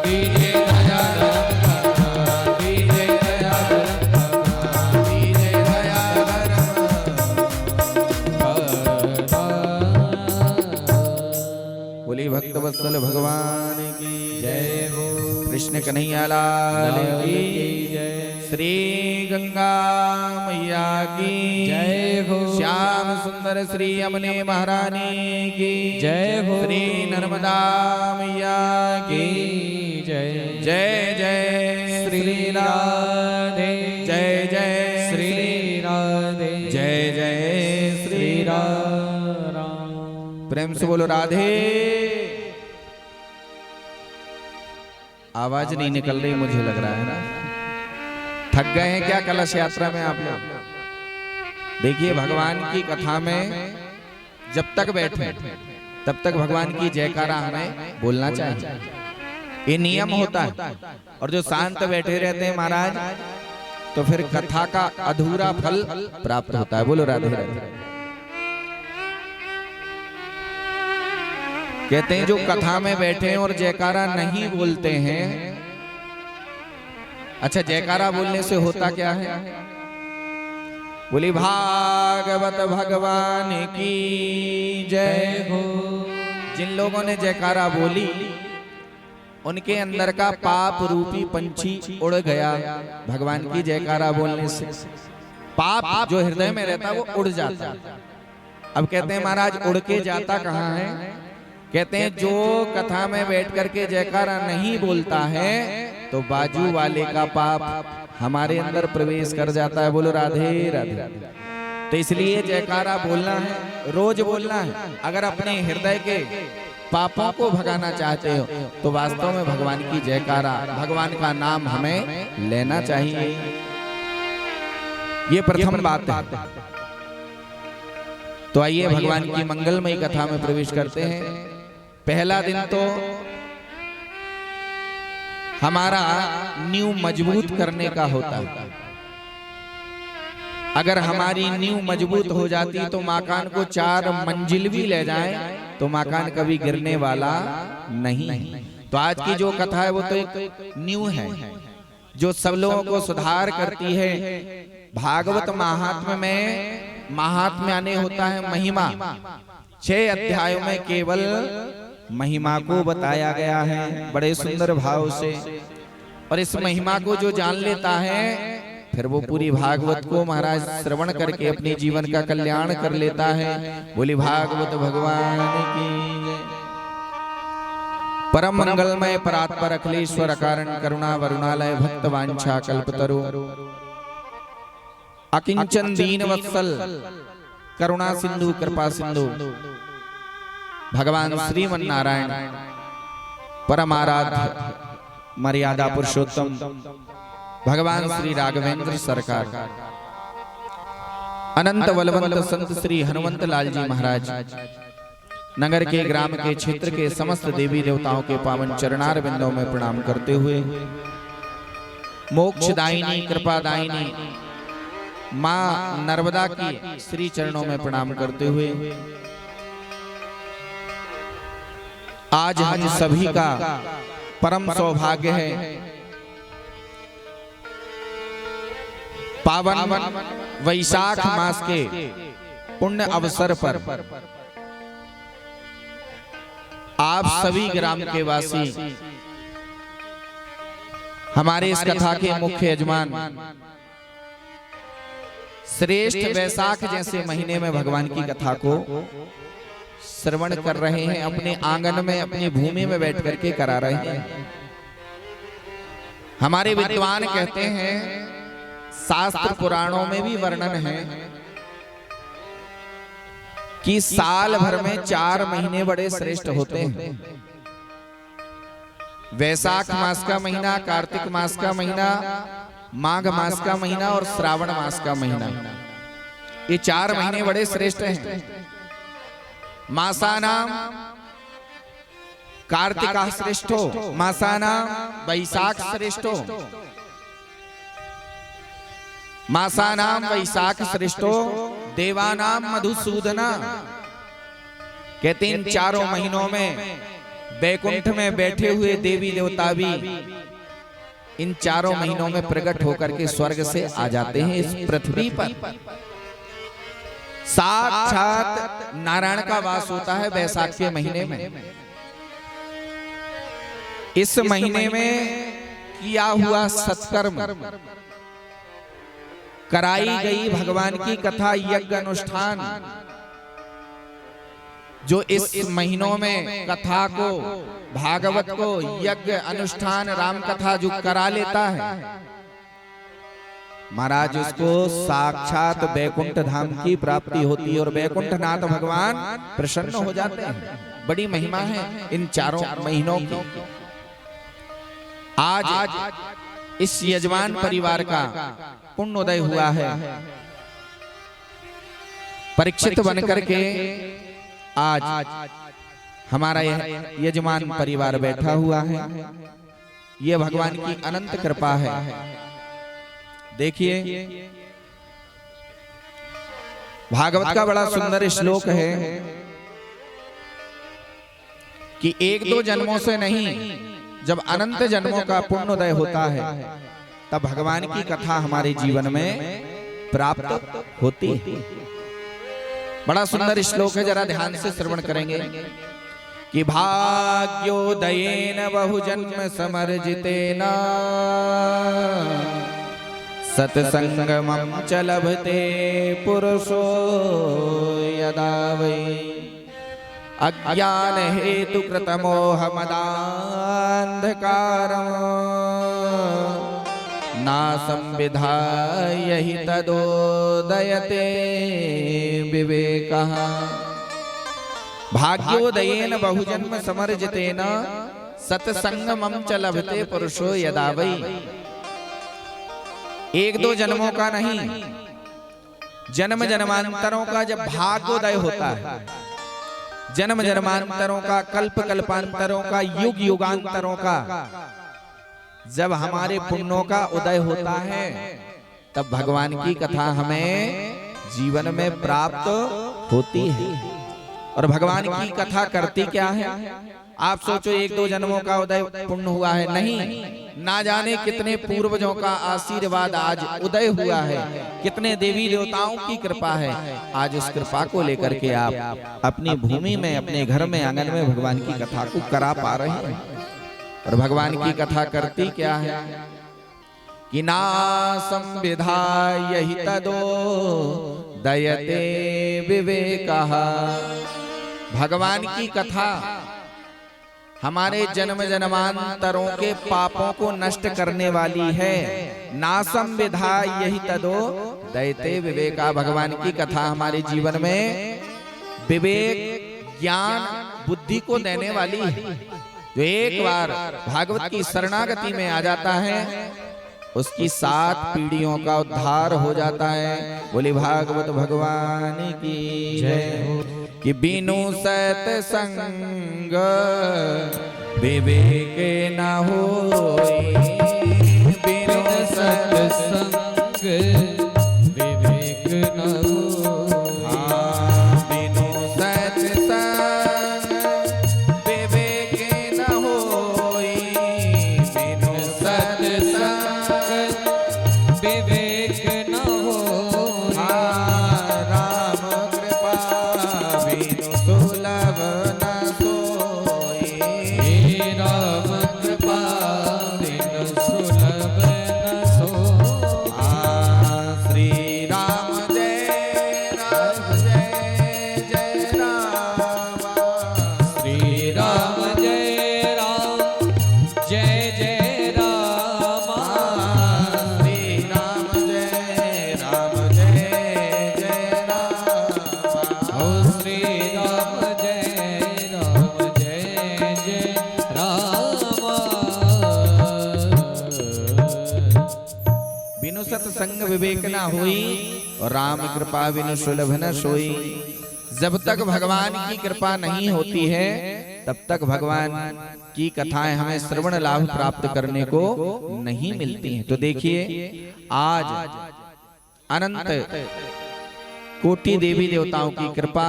दीजिए दया धर्म का दान दीजिए दया धर्म का दान दीजिए दया धर्म बोली भक्त वत्सल भगवान की जय हो कृष्ण कन्हैया लाल की जय श्री गंगा मैया की जय हो श्याम सुंदर श्री यमुने महारानी की जय हो श्री नर्मदा मैया की जय जय जय श्री राधे जय जय श्री राधे जय जय श्री राम प्रेम से बोलो राधे आवाज नहीं निकल रही मुझे लग रहा है ना थक गए हैं क्या कलश यात्रा में आप लोग देखिए भगवान की कथा में जब तक बैठे तब तक भगवान की जयकारा हमें बोलना चाहिए ये नियम होता है और जो शांत बैठे रहते हैं महाराज तो फिर कथा का अधूरा फल प्राप्त होता है बोलो राधे राधे कहते हैं जो कथा में बैठे हैं और जयकारा नहीं बोलते हैं अच्छा जयकारा बोलने से होता क्या है बोली भागवत भगवान की जय हो जिन लोगों ने जयकारा बोली उनके अंदर का पाप रूपी पंछी उड़ गया भगवान की जयकारा बोलने से। पाप जो हृदय में रहता वो उड़ जाता। अब कहते हैं महाराज उड़ के जाता कहाँ है? कहते हैं जो कथा में बैठ करके जयकारा नहीं बोलता है तो बाजू वाले का पाप हमारे अंदर प्रवेश कर जाता है। बोलो राधे राधे। तो इसलिए जयकारा बोलना है, रोज बोलना है। अगर अपने हृदय के पापों को भगाना चाहते हो तो वास्तव में भगवान की जयकारा, भगवान का नाम हमें लेना चाहिए। ये प्रथम बात है। तो आइए भगवान की मंगलमयी कथा में प्रवेश करते हैं। पहला दिन तो हमारा नींव मजबूत करने का होता है। अगर हमारी नींव मजबूत हो जाती तो मकान को 4 मंजिल भी ले जाए तो मकान कभी गिरने वाला नहीं है। तो आज की जो कथा है वो तो एक नींव है जो सब लोगों को सुधार करती है। भागवत महात्म्य में महात्म्य आने होता है महिमा। 6 अध्यायों में केवल महिमा को बताया गया है बड़े सुंदर भाव से। और इस महिमा को जो जान लेता है फिर वो पूरी भागवत को महाराज श्रवण करके अपने जीवन का कल्याण कर लेता है। बोली भागवत भगवान की जय। परम मंगलमय परात्पर अखिलेश्वर कारण करुणा वरुणालय भक्त वांछा कल्पतरु अकिंचन दीन वत्सल करुणा सिंधु कृपा सिंधु भगवान श्रीमन नारायण परम आराध्य मर्यादा पुरुषोत्तम भगवान श्री राघवेंद्र सरकार अनंत बलवंत संत श्री हनुमंत लाल जी महाराज नगर के ग्राम के क्षेत्र के समस्त देवी देवताओं के पावन चरणार बिंदों में प्रणाम करते हुए मोक्षदायिनी कृपादायिनी मां नर्मदा की श्री चरणों में प्रणाम करते हुए आज हम सभी का परम सौभाग्य है पावन वैशाख मास के पुण्य अवसर पर आप सभी ग्राम के वासी हमारे इस कथा के मुख्य यजमान श्रेष्ठ वैशाख जैसे महीने में भगवान की कथा को श्रवण कर रहे हैं। अपने आंगन में अपनी भूमि में बैठ करके करा रहे हैं। हमारे विद्वान कहते हैं शास्त्र पुराणों में भी वर्णन है कि साल भर में 4 महीने बड़े श्रेष्ठ होते हैं। वैशाख मास का महीना, कार्तिक मास का महीना, माघ मास का महीना और श्रावण मास का महीना, ये 4 महीने बड़े श्रेष्ठ हैं। मासानाम कार्तिका श्रेष्ठो, मासानाम वैशाख श्रेष्ठो, मासानाम वैशाख श्रेष्ठो, देवानाम मधुसूदना। कहते इन 4 महीनों में बैकुंठ में बैठे हुए देवी देवता भी इन 4 महीनों में प्रकट होकर के स्वर्ग से आ जाते हैं इस पृथ्वी पर। साक्षात नारायण का वास होता है वैशाख के महीने में। इस महीने में किया हुआ सत्कर्म, कराई गई भगवान की कथा, यज्ञ अनुष्ठान, जो इस महीनों में कथा को, भागवत को, यज्ञ अनुष्ठान, राम कथा जो करा लेता है महाराज, उसको साक्षात बैकुंठ धाम की प्राप्ति होती है और बैकुंठ नाथ भगवान प्रसन्न हो जाते हैं। बड़ी महिमा है इन 4 महीनों की। आज इस यजमान परिवार का पुण्योदय हुआ है। परीक्षित बनकर के आज हमारा यह यजमान परिवार बैठा हुआ है। यह भगवान की अनंत कृपा है। देखिए भागवत का बड़ा सुंदर श्लोक है कि 1-2 जन्मों से नहीं, जब अनंत जन्मों का पुण्योदय होता है तब भगवान की कथा हमारे जीवन में प्राप्त होती है। बड़ा सुंदर श्लोक है, जरा ध्यान से श्रवण करेंगे। कि भाग्योदयेन बहुजन्म समर्जितेन सत्संगमं च लभते पुरुषो यदा वै अज्ञान हेतु कृतमोह मदान्धकारम् नासं विधाय हि तदोदयते विवेकः। भाग्योदयेन बहुजन्म समर्जितेन सत्संगमं च लभते पुरुषो यदा वै। एक दो जन्मों का नहीं, जन्म जन्मांतरों का जब भाग्योदय होता है, जन्म जन्मांतरों का, कल्प कल्पांतरों का, युग युगांतरों का जब हमारे पुण्यों का उदय होता है, तब भगवान की कथा हमें जीवन में प्राप्त होती है। और भगवान की कथा करती क्या है? आप सोचो एक दो जन्मों का उदय पुण्य हुआ है, नहीं, ना जाने कितने पूर्वजों का आशीर्वाद आज उदय हुआ है, कितने देवी देवताओं की कृपा है। आज उस कृपा को लेकर के आप अपनी भूमि में, अपने घर में, आंगन में भगवान की कथा को करा पा रहे हैं। और भगवान की कथा करती क्या है? कि ना संविधाय हि तदोदयते विवेकः। भगवान की कथा हमारे जन्म जन्मांतरों के पापों को नष्ट करने वाली है। नासम विधाय यही तदोदयते विवेका। भगवान की कथा हमारे जीवन में विवेक, ज्ञान, बुद्धि को देने वाली है। जो एक बार भागवत की शरणागति में आ जाता है, उसकी 7 पीढ़ियों का उद्धार हो जाता है। बोले भागवत भगवान की जय। कि बिनु सत्संग विवेक न होई, बिनु सत्संग विवेक न होई। बिनु सत्संग विवेक न होई, बिनु सत्संग विवेक न हो। राम कृपा बिनु सुलभ न सोई। राम कृपा बिनु सुलभ न सोई। श्री राम जय राम जय जय राम। श्री राम जय राम जय जय राम। श्री राम जय राम जय जय राम। ओ श्री राम जय राम जय जय राम। बिनु सत्संग विवेक न होई, और राम कृपा बिनु सुलभ न सोई। जब तक भगवान की कृपा नहीं होती है, तब तक भगवान की कथाएं हमें श्रवण लाभ प्राप्त करने को नहीं मिलती हैं। तो देखिए, आज अनंत कोटि देवी देवताओं की कृपा,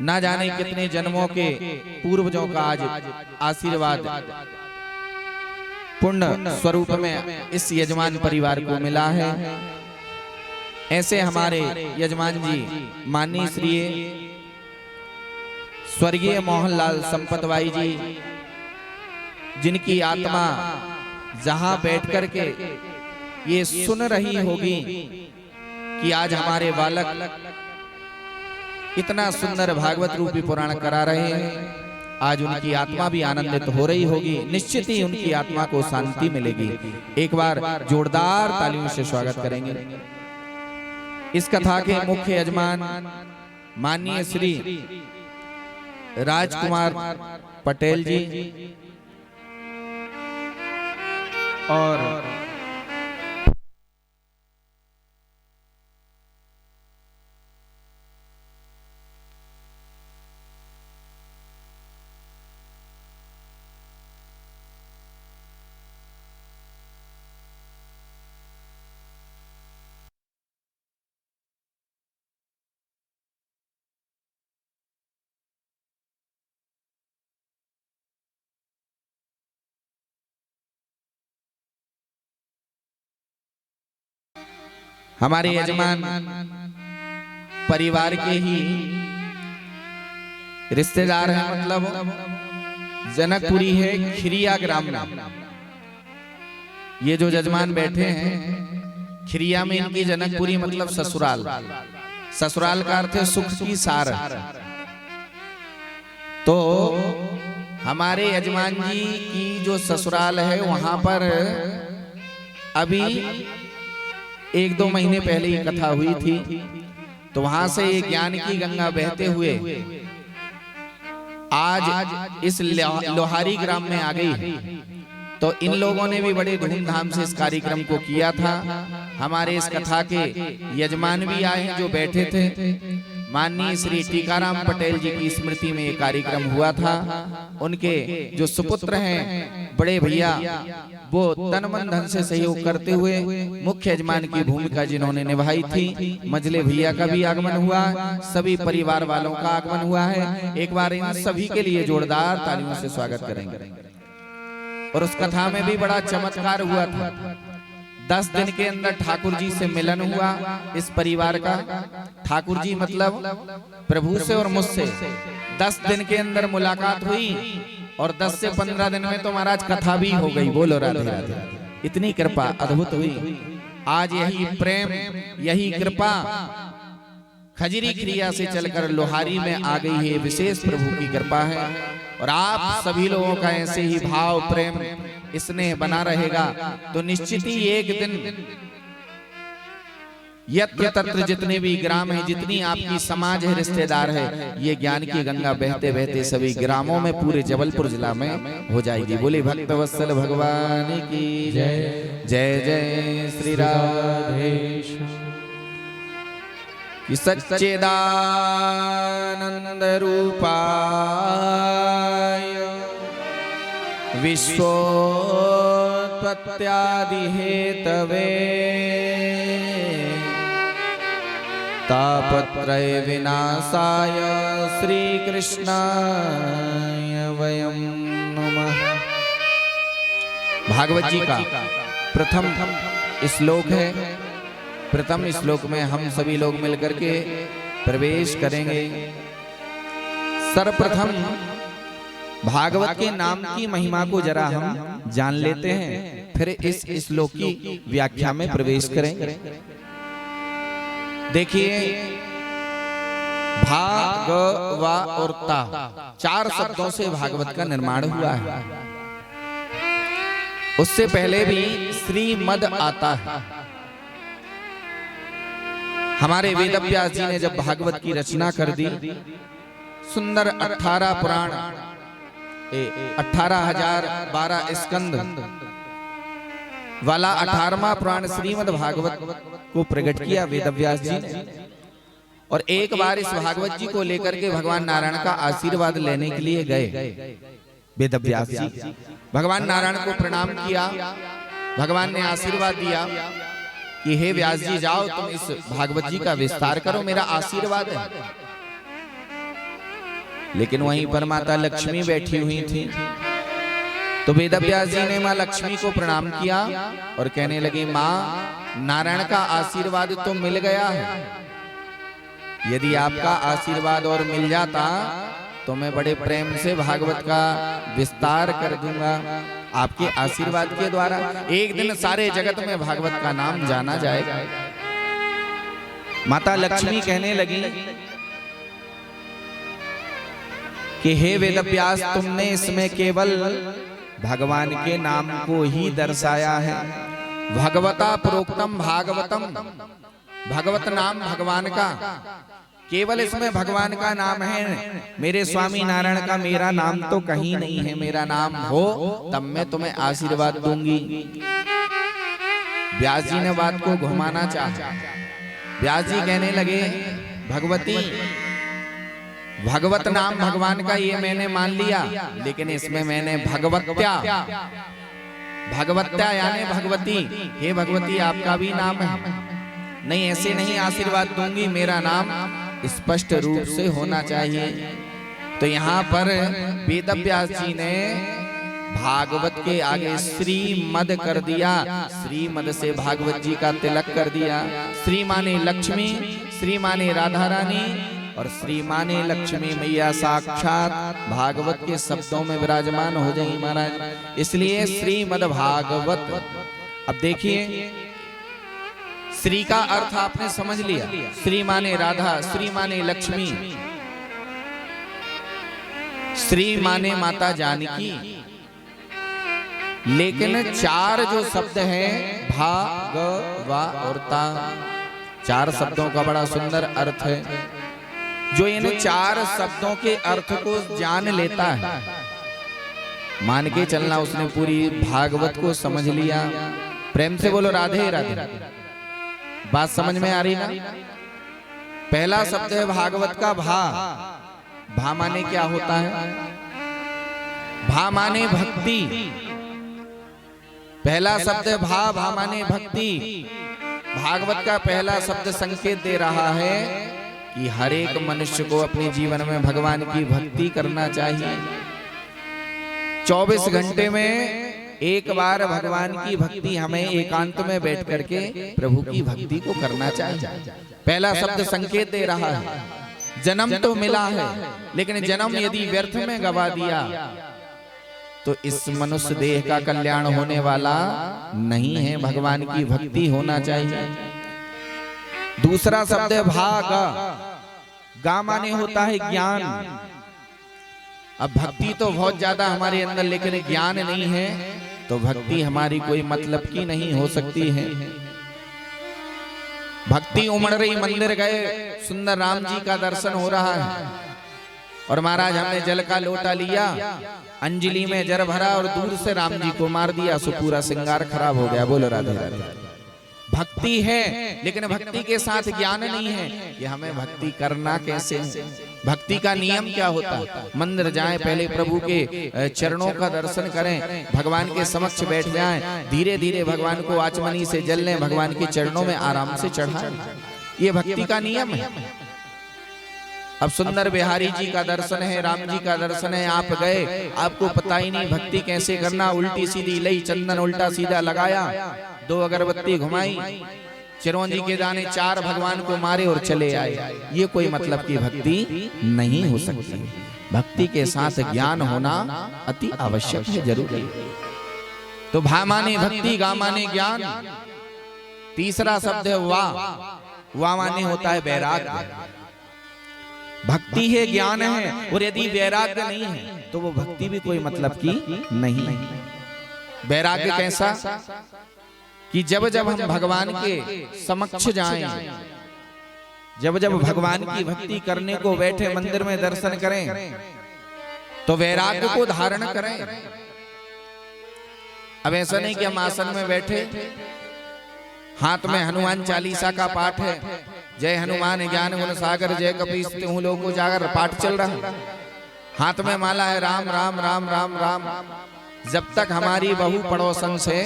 ना जाने कितने जन्मों के पूर्वजों का आज आशीर्वाद पुण्य स्वरूप में इस यजमान परिवार को मिला है। ऐसे हमारे यजमान जी माननीय श्री स्वर्गीय मोहनलाल संपतवाई जी, जिनकी आत्मा जहां बैठ कर के ये सुन रही होगी कि आज हमारे बालक इतना सुंदर भागवत रूपी पुराण करा रहे हैं, आज उनकी आत्मा भी आनंदित हो रही होगी। निश्चित ही उनकी आत्मा को शांति मिलेगी। एक बार जोरदार तालियों से स्वागत करेंगे। इस कथा के मुख्य यजमान माननीय श्री राजकुमार पटेल जी और हमारे यजमान परिवार के ही रिश्तेदार है, मतलब जनकपुरी है खिरिया ग्राम में। ये जो जजमान बैठे हैं खिरिया में, इनकी जनकपुरी मतलब ससुराल। ससुराल का अर्थ है सुख की सार। तो हमारे यजमान जी की जो ससुराल है वहां पर अभी 1-2 महीने पहले ही कथा हुई थी। तो वहां से एक ज्ञान की गंगा बहते हुए आज इस लोहारी ग्राम में आ गई। तो इन लोगों ने भी बड़े धूमधाम से इस कार्यक्रम को किया था। हमारे इस कथा के यजमान भी आए जो बैठे थे। माननीय श्री टीकाराम पटेल जी की स्मृति में ये कार्यक्रम हुआ था। उनके जो सुपुत्र हैं बड़े भैया, वो तन मन धन से सहयोग करते हुए मुख्य यजमान की भूमिका जिन्होंने निभाई थी। मझले भैया का भी आगमन हुआ, सभी परिवार वालों का आगमन हुआ है। एक बार इन सभी के लिए जोरदार तालियों से स्वागत करेंगे। और उस कथा में भी बड़ा चमत्कार हुआ था। 10 दिन के अंदर ठाकुर जी से मिलन हुआ इस परिवार का। ठाकुर जी मतलब प्रभु से और मुझसे 10 दिन के अंदर मुलाकात हुई। और 10 से 15 दिन में तो महाराज कथा भी हो गई। बोलो राधे राधे। इतनी कृपा अद्भुत हुई। आज यही प्रेम, यही कृपा खजरी क्रिया से चलकर लोहारी में आ गई है। विशेष प्रभु की कृपा है। और आप सभी लोगों का ऐसे ही भाव, प्रेम, स्नेह बना रहेगा तो निश्चित ही एक दिन यत्र तत्र जितने भी ग्राम है, जितनी आपकी समाज है, रिश्तेदार है, ये ज्ञान की गंगा बहते बहते सभी ग्रामों में पूरे जबलपुर जिला में हो जाएगी। बोले भक्तवत्सल भगवान की जय। जय जय श्री राधे। सच्चिदानंद रूपाय विश्वोत्पत्त्यादि हेतवे तापत्रय विनाशाय श्री कृष्णाय वयं नमः। भागवत जी का प्रथम श्लोक है। प्रथम श्लोक में हम सभी लोग मिलकर के प्रवेश करेंगे। सर्वप्रथम भागवत के नाम की महिमा को जरा हम जान लेते हैं, फिर इस श्लोक की व्याख्या में प्रवेश करेंगे। देखिए, भागवा और ता 4 शब्दों से भागवत का निर्माण हुआ है। उससे पहले भी श्रीमद आता है। हमारे वेदव्यास जी ने जब भागवत की रचना कर दी, सुंदर 18 पुराण, 18,012 स्कंद वाला 18वां पुराण श्रीमद् भागवत को प्रकट किया वेदव्यास जी ने। और एक बार इस भागवत जी को लेकर के भगवान नारायण का आशीर्वाद लेने के लिए गए वेदव्यास जी। भगवान नारायण को प्रणाम किया। भगवान ने आशीर्वाद दिया कि हे व्यास जी, जाओ तुम इस भागवत जी का विस्तार करो, मेरा आशीर्वाद है। लेकिन वहीं पर माता लक्ष्मी बैठी हुई थी। तो वेदव्यास जी ने माँ लक्ष्मी को प्रणाम किया और कहने लगे, माँ, नारायण का आशीर्वाद तो मिल गया है। यदि आपका आशीर्वाद और मिल जाता तो मैं बड़े प्रेम से भागवत का विस्तार कर दूंगा। आपके आशीर्वाद के द्वारा एक दिन सारे जगत में भागवत का नाम जाना जाएगा। माता लक्ष्मी कहने लगी कि हे वेदव्यास, तुमने इसमें केवल भगवान के नाम को ही दर्शाया है। भगवता प्रोक्तम भागवतम, भगवत नाम भगवान का, केवल इसमें भगवान का नाम है। मेरे स्वामी नारायण का मेरा नाम तो कहीं नहीं है। मेरा नाम हो तब मैं तुम्हें आशीर्वाद दूंगी। व्यास जी ने बात को घुमाना चाहा। व्यास जी कहने लगे, भगवती, भगवत नाम भगवान का ये मैंने मान लिया, लेकिन इसमें मैंने भगवत्या, भगवत्या यानी भगवती, हे भगवती आपका भी नाम है। नहीं, ऐसे नहीं आशीर्वाद दूंगी, मेरा नाम स्पष्ट रूप से होना चाहिए। तो यहाँ पर वेदव्यास जी ने भागवत के आगे श्रीमद कर दिया। श्रीमद से भागवत जी का तिलक कर दिया। श्री माने लक्ष्मी, श्री माने राधा रानी और श्री माने लक्ष्मी मैया साक्षात भागवत के शब्दों में विराजमान हो जाएंगी महाराज। इसलिए श्रीमद् भागवत। अब देखिए, श्री का अर्थ आपने समझ लिया, श्री माने राधा, श्री माने लक्ष्मी, श्री माने माता जानकी। लेकिन चार जो शब्द हैं भा ग वा और ता, चार शब्दों का बड़ा सुंदर अर्थ है। जो इन चार शब्दों के अर्थ को जान लेता है, मान के चलना उसने पूरी भागवत को समझ लिया। प्रेम से बोलो राधे राधे। बात समझ में आ रही ना? पहला शब्द है भागवत का भा। भा माने क्या होता है? भा माने भक्ति। पहला शब्द है भा, भा माने भक्ति। भागवत का पहला शब्द संकेत दे रहा है कि हर एक मनुष्य को अपने जीवन में भगवान की भक्ति करना चाहिए। 24 घंटे में एक बार भगवान की भक्ति हमें एकांत में बैठ करके प्रभु की भक्ति को करना चाहिए। पहला शब्द संकेत दे रहा है जन्म तो मिला है, लेकिन जन्म यदि व्यर्थ में गवा दिया तो इस मनुष्य देह का कल्याण होने वाला नहीं है। भगवान की भक्ति होना चाहिए। दूसरा शब्द है भाग। गा माने होता है ज्ञान। अब भक्ति तो बहुत ज्यादा हमारे अंदर, लेकिन ज्ञान नहीं है तो भक्ति हमारी कोई मतलब की नहीं हो सकती है। भक्ति उमड़ रही, मंदिर गए, सुंदर राम जी का दर्शन हो रहा है और महाराज हमने जल का लोटा लिया, अंजलि में जल भरा और दूर से राम जी को मार दिया, सो पूरा श्रृंगार खराब हो गया। बोलो राधे राधे। भक्ति है लेकिन भक्ति के साथ ज्ञान नहीं है कि हमें भक्ति करना कैसे है। भक्ति का नियम क्या होता है? मंदिर जाएं, पहले प्रभु के चरणों का दर्शन करें, भगवान के समक्ष बैठ जाएं, धीरे धीरे भगवान को आचमनी से जल लें, भगवान के चरणों में आराम से चढ़ाएं। ये भक्ति का नियम है। अब सुंदर बिहारी जी का दर्शन है, राम जी का दर्शन है, आप गए, आपको पता ही नहीं भक्ति कैसे करना। उल्टी सीधी लई, चंदन उल्टा सीधा लगाया, 2 अगरबत्ती घुमाई, चिरौंजी के दाने 4 भगवान को मारे और चले आए। ये कोई मतलब की भक्ति नहीं हो सकती। भक्ति के साथ ज्ञान होना अति आवश्यक है, जरूरी है। तो भा माने भक्ति, गा माने ज्ञान। तीसरा शब्द है वाह। वाह माने होता है वैराग्य। भक्ति है, ज्ञान है, और यदि वैराग्य नहीं है तो वो भक्ति भी कोई मतलब की नहीं। वैराग्य कैसा? कि जब जब हम भगवान के समक्ष जाएं, जब जब भगवान की भक्ति करने को बैठे, मंदिर में दर्शन करें, तो वैराग्य को धारण करें। अब ऐसा नहीं कि हम आसन में बैठे, हाथ में हनुमान चालीसा का पाठ है, जय हनुमान ज्ञान गुण सागर जय कपीस तिहुँ लोक उजागर पाठ चल रहा है, हाथ में माला है राम राम राम राम राम। जब तक हमारी बहू पड़ोसन से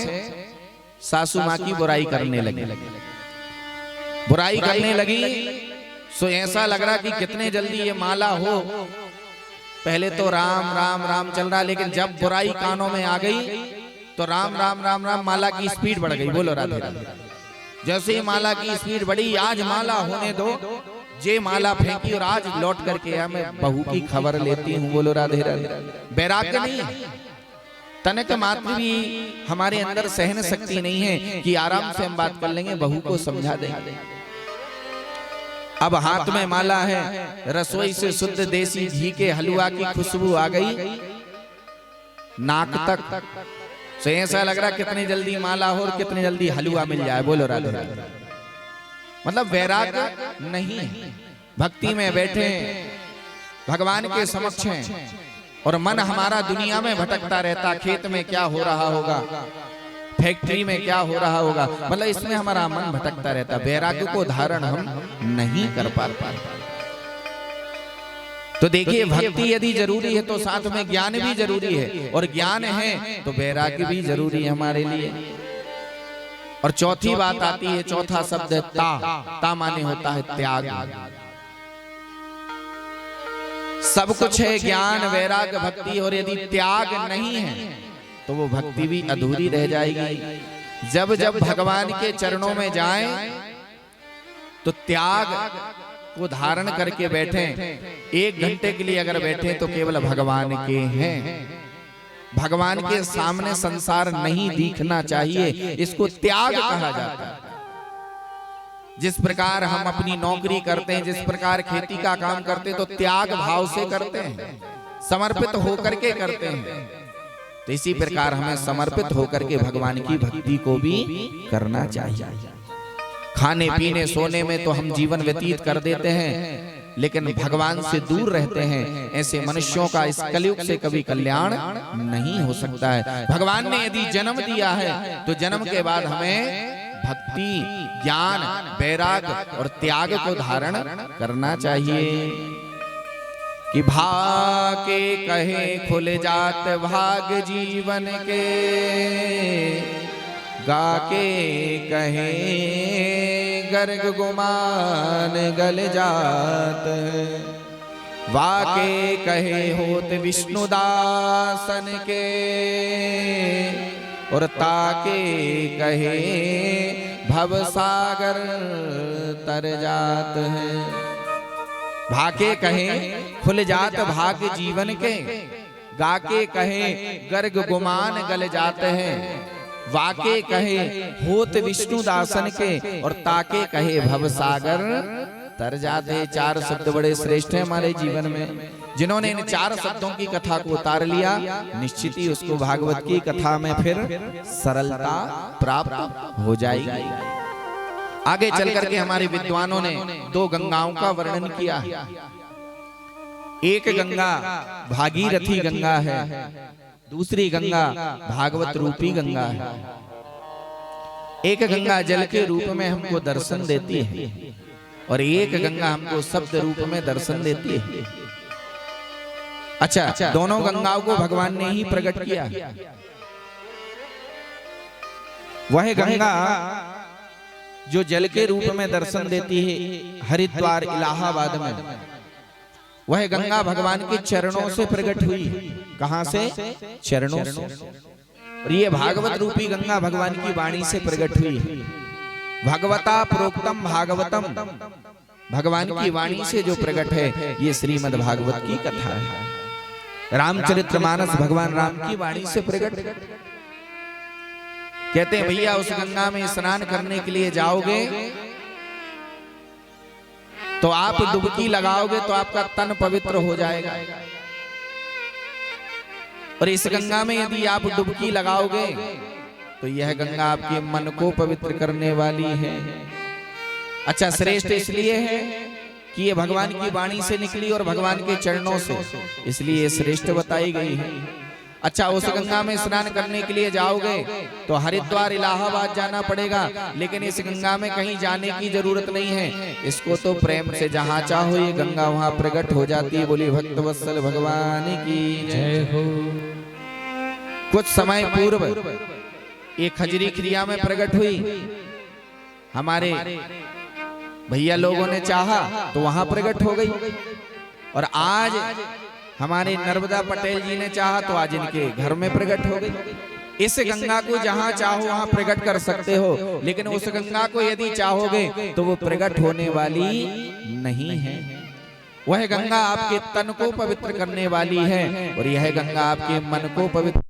सासू माँ की बुराई करने लगी, बुराई करने लगी, सो ऐसा लग रहा कि कितने जल्दी ये माला हो। पहले तो राम राम राम चल रहा, लेकिन जब बुराई कानों में आ गई तो राम राम राम राम माला की स्पीड बढ़ गई। बोलो राधे राधे। जैसे ही माला की स्पीड बढ़ी, आज माला होने दो, जे माला फेंकी और आज लौट करके मैं बहू की खबर लेती हूँ। बोलो राधे राधे। वैराग्य नहीं है, तनक मात्र भी हमारे अंदर सहन शक्ति नहीं है कि आराम से हम बात कर लेंगे, बहू को समझा देंगे। अब हाथ में माला है, रसोई से शुद्ध देसी घी के हलवा की खुशबू आ गई नाक तक, तो ऐसा लग रहा कितनी जल्दी माला हो और कितनी जल्दी हलवा मिल जाए। बोलो राधे राधे। मतलब वैराग्य नहीं है। भक्ति में बैठे भगवान के समक्ष हैं और मन हमारा दुनिया में भटकता रहता, खेत में क्या हो रहा होगा, फैक्ट्री में क्या हो रहा होगा, मतलब इसमें हमारा मन भटकता रहता। वैराग्य को धारण हम नहीं कर पाते। तो देखिए, भक्ति यदि जरूरी है तो साथ में ज्ञान भी जरूरी है, और ज्ञान है तो वैराग्य भी जरूरी है हमारे लिए। और चौथी बात आती है, चौथा शब्द है ता। ता माने होता है त्याग। सब कुछ है, ज्ञान वैराग्य भक्ति, और यदि त्याग नहीं है तो वो भक्ति भी अधूरी रह जाएगी। जब जब भगवान के चरणों में जाएं तो त्याग को धारण करके बैठे, 1 घंटे के लिए अगर बैठे तो केवल भगवान के हैं। भगवान के सामने संसार नहीं दिखना चाहिए, इसको त्याग कहा जाता है। जिस प्रकार हम अपनी नौकरी करते हैं, जिस प्रकार खेती का काम करते हैं, तो त्याग भाव से करते हैं, समर्पित होकर के करते हैं। तो इसी प्रकार हमें समर्पित होकर के भगवान की भक्ति को भी करना चाहिए। खाने पीने सोने में तो हम जीवन व्यतीत कर देते हैं, लेकिन भगवान से दूर रहते हैं। ऐसे मनुष्यों का इस कलयुग से कभी कल्याण नहीं हो सकता है। भगवान ने यदि जन्म दिया है तो जन्म के बाद हमें भक्ति, ज्ञान, वैराग और त्याग को धारण करना चाहिए। कि भाके कहे खुल जात भाग जीवन के, गाके कहे गर्ग गुमान गल जात, वाके कहे होत विष्णुदासन के, और ताके कहे भवसागर तर जात है। भाके कहे खुल जात भाग जीवन के, गाके कहे गर्ग गुमान गल जाते हैं, वाके कहे होत विष्णु दासन के, और ताके कहे भवसागर तर जाते। 4 शब्द बड़े श्रेष्ठ हैं हमारे जीवन में। जिन्होंने इन 4 शब्दों की कथा को उतार लिया, निश्चित ही उसको भागवत की कथा में फिर सरलता प्राप्त हो जाएगी। आगे चल करके हमारे विद्वानों ने 2 गंगाओं का वर्णन किया। एक गंगा भागीरथी गंगा है, दूसरी गंगा भागवत रूपी गंगा है। एक गंगा जल के रूप में हमको दर्शन देती है, और एक गंगा हमको शब्द रूप में दर्शन देती है। अच्छा, दोनों गंगाओं को भगवान ने ही प्रकट किया। वह गंगा जो जल के रूप में दर्शन देती है हरिद्वार इलाहाबाद में, वह गंगा भगवान के चरणों से प्रकट हुई। कहां से? चरणों से। और ये भागवत रूपी गंगा भगवान की वाणी से प्रकट हुई। भगवता प्रोक्तम भागवतम, भगवान की वाणी से जो प्रकट है ये श्रीमद् भागवत की कथा है। रामचरितमानस भगवान राम की वाणी से प्रकट। कहते हैं भैया उस गंगा में स्नान करने के लिए जाओगे तो आप डुबकी लगाओगे तो आपका तन पवित्र हो जाएगा, और इस गंगा में यदि आप डुबकी लगाओगे तो यह गंगा आपके मन को पवित्र करने वाली है। अच्छा, श्रेष्ठ इसलिए है कि ये भगवान की वाणी से निकली और भगवान के चरणों से, इसलिए श्रेष्ठ बताई गई है। अच्छा, उस गंगा में स्नान करने के लिए जाओगे तो हरिद्वार इलाहाबाद जाना पड़ेगा, लेकिन इस गंगा में कहीं जाने की जरूरत नहीं है। इसको तो प्रेम से जहाँ चाहो ये गंगा वहाँ प्रकट हो जाती है। बोली भक्तवत्सल भगवान की जय हो। कुछ समय पूर्व एक खजरी क्रिया में प्रकट हुई। हमारे भैया लोगों ने चाहा तो वहां प्रकट हो गई, और आज हमारे नर्मदा पटेल जी ने चाहा तो आज इनके घर में प्रकट हो गई। इस गंगा को जहां चाहो वहां प्रकट कर सकते हो, लेकिन उस गंगा को यदि चाहोगे तो वो प्रकट होने वाली नहीं है। वह गंगा आपके तन को पवित्र करने वाली है, और यह गंगा आपके मन को पवित्र